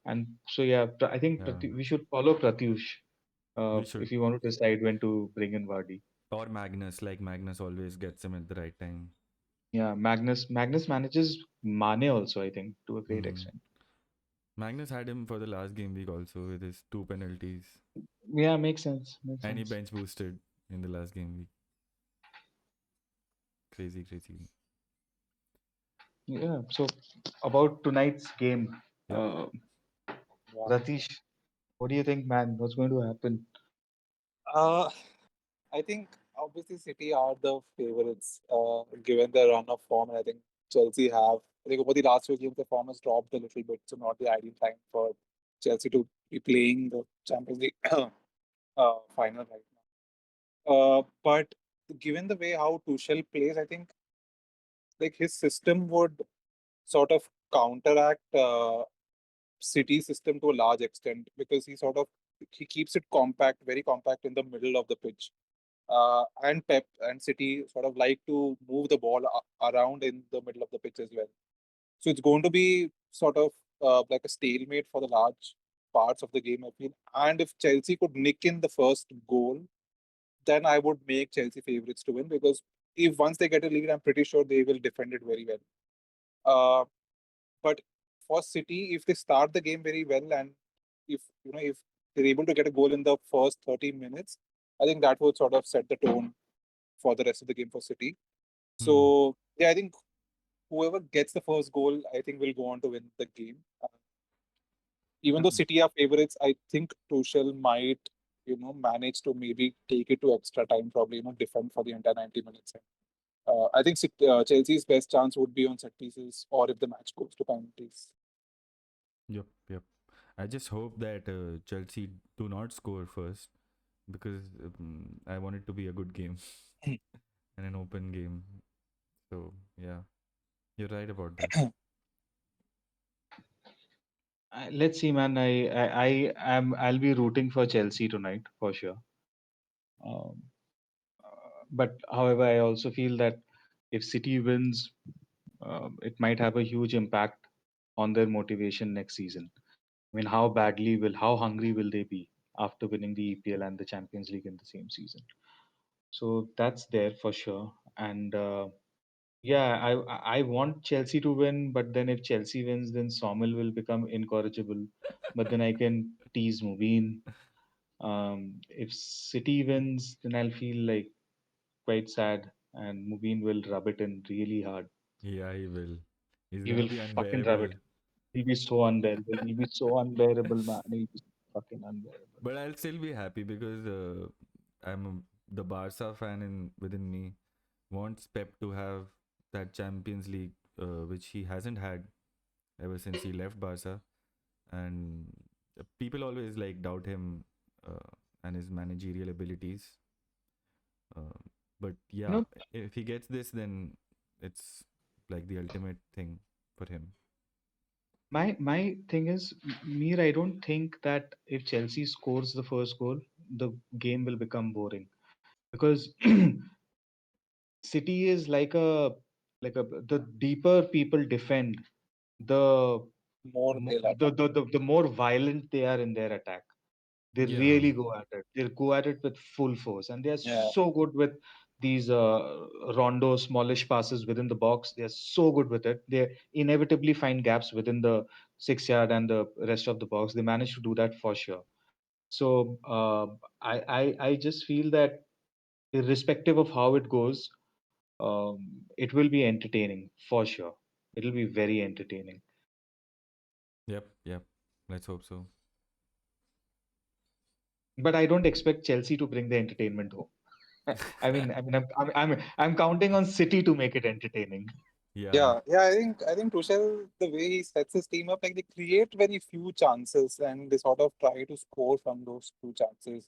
And so, yeah, I think Yeah. We should follow Pratyush We should. if you want to decide when to bring in Vardy. Or Magnus, like Magnus always gets him at the right time. Yeah, Magnus manages Mane also, I think, to a great Mm. extent. Magnus had him for the last game week also with his 2 penalties. Yeah, makes sense. Makes And he sense. bench boosted in the last game week. Crazy, crazy. Yeah. So about tonight's game, Yep. uh, Wow. Ratish, what do you think, man? What's going to happen? Uh, I think obviously City are the favorites, given their run of form. And I think Chelsea have. I think over the last few games, the form has dropped a little bit, so not the ideal time for Chelsea to be playing the Champions League final right now. But given the way how Tuchel plays, I think like his system would sort of counteract City system to a large extent because he keeps it compact, very compact in the middle of the pitch. And Pep and City sort of like to move the ball around in the middle of the pitch as well. So it's going to be sort of like a stalemate for the large parts of the game, I feel. And if Chelsea could nick in the first goal, then I would make Chelsea favorites to win because if once they get a lead, I'm pretty sure they will defend it very well. Uh, but for City, if they start the game very well and if they're able to get a goal in the first 30 minutes, I think that would sort of set the tone for the rest of the game for City. Hmm. So yeah, I think whoever gets the first goal, I think will go on to win the game. Even though City are favorites, I think Tuchel might manage to maybe take it to extra time, probably defend for the entire 90 minutes. I think Chelsea's best chance would be on set pieces or if the match goes to penalties. Yep. Yep. I just hope that Chelsea do not score first because I want it to be a good game and an open game. So, yeah, you're right about that. Let's see, man. I'll be rooting for Chelsea tonight for sure. Um, but however, I also feel that if City wins, it might have a huge impact on their motivation next season. I mean, how hungry will they be after winning the EPL and the Champions League in the same season? So that's there for sure. And Yeah, I want Chelsea to win, but then if Chelsea wins, then Sommel will become incorrigible. But then I can tease Mubin. If City wins, then I'll feel like quite sad, and Mubin will rub it in really hard. Yeah, he will. He's He gonna will be fucking rub unbearable. it. He'll be so unbearable. He'll be so unbearable, man. He'll be fucking unbearable. But I'll still be happy because the Barca fan within me wants Pep to have that Champions League, which he hasn't had ever since he left Barca, and people always like doubt him and his managerial abilities. Uh, but You yeah, know, if he gets this, then it's like the ultimate thing for him. my thing is, Mir, I don't think that if Chelsea scores the first goal, the game will become boring because City is like a the deeper people defend, the More they'll attack. the more violent they are in their attack. They Yeah, really go at it. They go at it with full force, and they are Yeah. so good with these rondo, smallish passes within the box. They are so good with it. They inevitably find gaps within the 6 yard and the rest of the box. They manage to do that for sure. So I just feel that irrespective of how it goes, it will be entertaining for sure. It'll be very entertaining. yep. Let's hope so. But I don't expect Chelsea to bring the entertainment home. I'm counting on City to make it entertaining. Yeah, Yeah. I think Tuchel, the way he sets his team up, like they create very few chances and they sort of try to score from those few chances.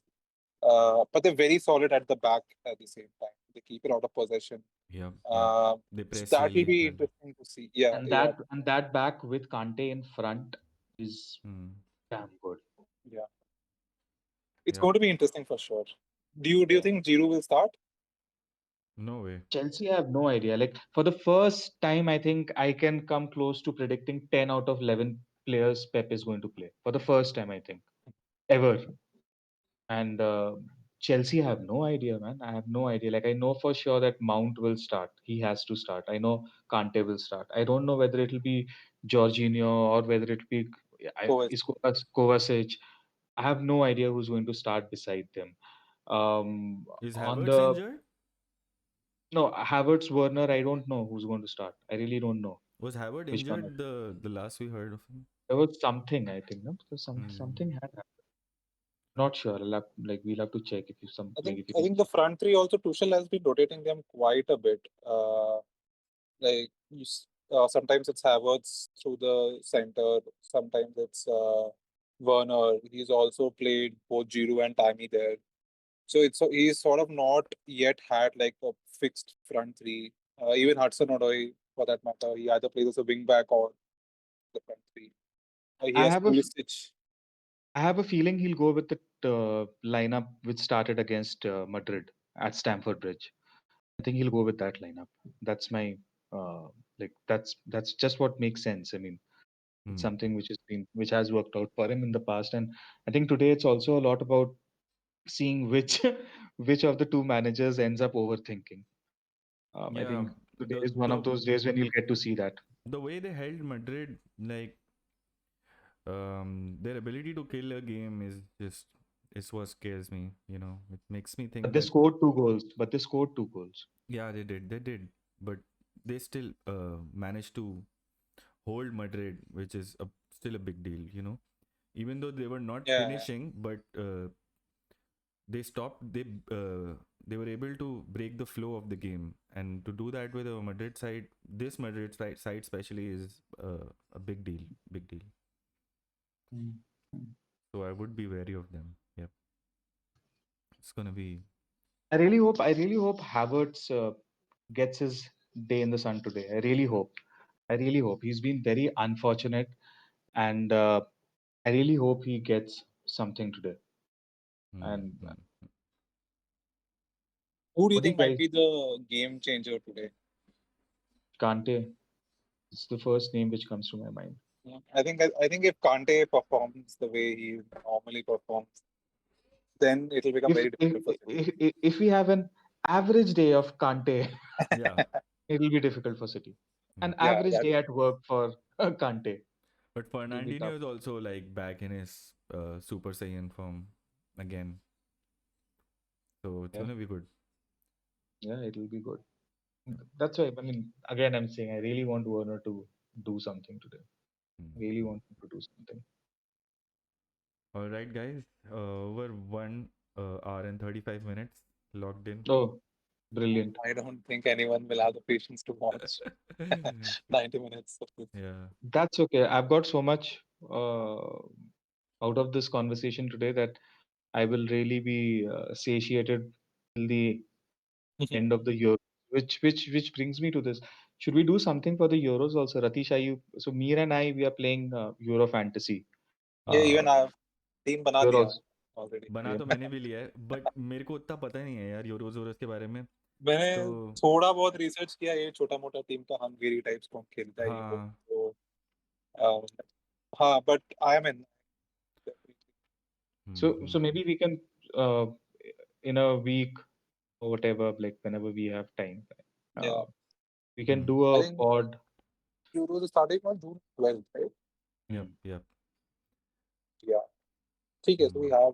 But they're very solid at the back at the same time. They keep a lot of possession. yep. Uh, They so press that will really be well. interesting to see. Yeah, And yeah, that back with Kante in front is Hmm. damn good. yeah. It's Yep. going to be interesting for sure. Do you Yeah. think Giroud will start? No way. Chelsea, I have no idea. Like for the first time, I think I can come close to predicting 10 out of 11 players Pep is going to play. For the first time, I think ever. And Chelsea, I have no idea, man. I have no idea. Like I know for sure that Mount will start. He has to start. I know Kante will start. I don't know whether it'll be Jorginho or whether it'll be Kovacic. Kovacic. I have no idea who's going to start beside them. Is On Havertz the injured? No, Havertz, Werner, I don't know who's going to start. I really don't know Was Havertz which one. injured the last we heard of him? There was something, I think, no? Because Hmm. something had happened. Not sure. We'll have to check if you I think if you I can think the check. front three also Tuchel has been rotating them quite a bit. Like sometimes it's Havertz through the center, sometimes it's Werner. He's also played both Giroud and Tammy there. So he's sort of not yet had like a fixed front three. Even Hudson Odoi, for that matter, he either plays as a wing back or the front three. He I has have a Pulisic. I have a feeling he'll go with the lineup which started against Madrid at Stamford Bridge. I think he'll go with that lineup. That's my that's just what makes sense. I mean, it's Hmm. something which has worked out for him in the past, and I think today it's also a lot about seeing which which of the two managers ends up overthinking. I Yeah, think today the is one of the those days when you'll get to see that. the way they held Madrid, like their ability to kill a game is what scares me. It makes me But think they that scored 2 goals. But they scored 2 goals. yeah, they did, but they still managed to hold Madrid, which is still a big deal. Even though they were not Yeah, finishing, but they stopped. They were able to break the flow of the game, and to do that with a Madrid side, this Madrid side especially is a big deal. Big deal. Mm. Mm. So I would be wary of them. Yep, it's gonna be. I really hope Havertz gets his day in the sun today. I really hope. I really hope. He's been very unfortunate, and I really hope he gets something today. And Mm-hmm. who do you what do you think might guys be the game changer today? Kante? It's the first name which comes to my mind. Yeah. I think if Kante performs the way he normally performs, then it'll become If very if difficult for City. if we have an average day of Kante, Yeah, It'll be difficult for City. An Yeah. Yeah, average that day at work for Kante. But It'll be Fernandinho tough. is also like back in his Super Saiyan form again. So it's Yeah, gonna be good. yeah, it'll be good. That's why, I mean, again, I'm saying I really want Werner to do something today. Hmm. Really want him to do something. All right, guys. Over 1 hour and 35 minutes logged in. Oh, brilliant. I don't think anyone will have the patience to watch 90 minutes of this. Yeah. That's okay. I've got so much out of this conversation today that I will really be satiated till the end of the year. Which brings me to this. Should we do something for the Euros also? Ratish, are you so Mir and I we are playing Euro Fantasy. Yeah, even Uh, team बना you're दिया also already. बना yeah. तो मैंने भी लिया है but मेरे को उतना पता नहीं है यार यूरोज वोरोज के बारे में मैंने तो थोड़ा बहुत रिसर्च किया, ये छोटा मोटा टीम का हंगेरी टाइप्स कौन खेलता है ये वो, हाँ तो हाँ, but I am in So maybe we can uh, in a week or whatever, like whenever we have time, या we can Hmm. do I a think pod. Euros starting on June 12th, right? yep yep या ठीक है, so we Hmm. Have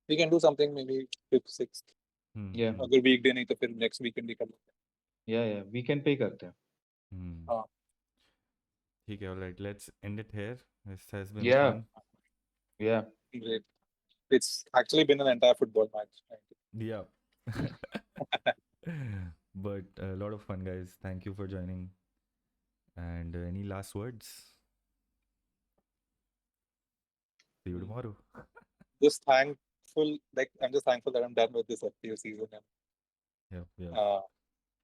we can do something maybe 5th 6th, Yeah, अगर वीकडे नहीं तो फिर next weekend ही कर लेते yeah. Weekend पे ही करते हैं. Hmm. हैं. हाँ, ठीक है alright let's end it here this has been Yeah, fun yeah. great. It's actually been an entire football match. yeah but a lot of fun guys thank you for joining and any last words see you tomorrow Just thankful, like I'm just thankful that I'm done with this FPL season, and yep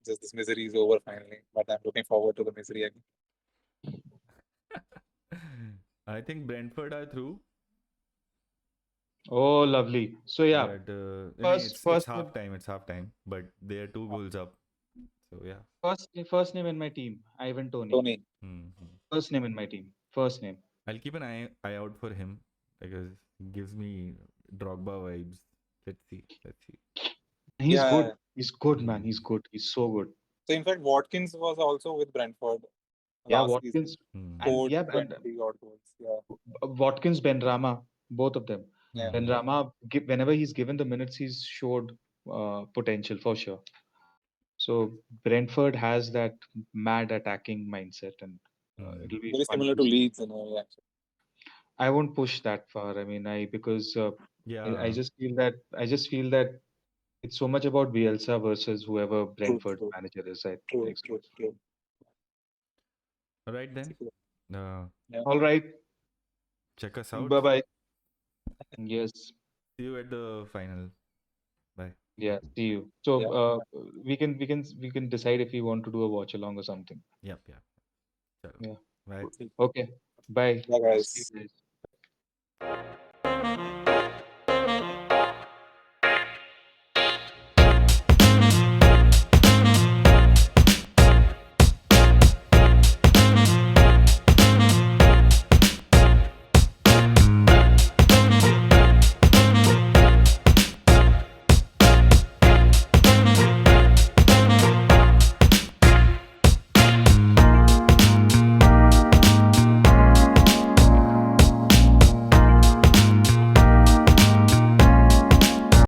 just this misery is over finally. But I'm looking forward to the misery again. I think Brentford are through Oh, lovely. So yeah, but first it's first name, half time but they are 2 goals up so yeah first name in my team, Ivan Toney. Tony, Mhm. First name in my team. First name. I'll keep an eye out for him because he gives me Drogba vibes. Let's see. He's yeah. good. He's good, man. Hmm. He's good. He's so good. So in fact, Watkins was also with Brentford Yeah, last season. Watkins Hmm. and Scored yeah, and 20 odd goals. Yeah, Watkins, Benrahma, both of them. yeah. Hmm. Benrahma, whenever he's given the minutes, he's showed potential for sure. So Brentford has that mad attacking mindset, and Hmm. it'll be Very fun similar to to see. Leeds in a way, actually. I won't push that far. I mean, because I Yeah. just feel that it's so much about Bielsa versus whoever True, Brentford's true, manager is. I true, think so true, much. true. All right then. Yeah. All right. Check us Bye out. bye. Yes. See you at the final. Bye. Yeah. See you. So Yeah. we can decide if we want to do a watch along or something. Yep. Chalo. Yeah. Bye. Okay. Bye. Yeah, See guys. you guys.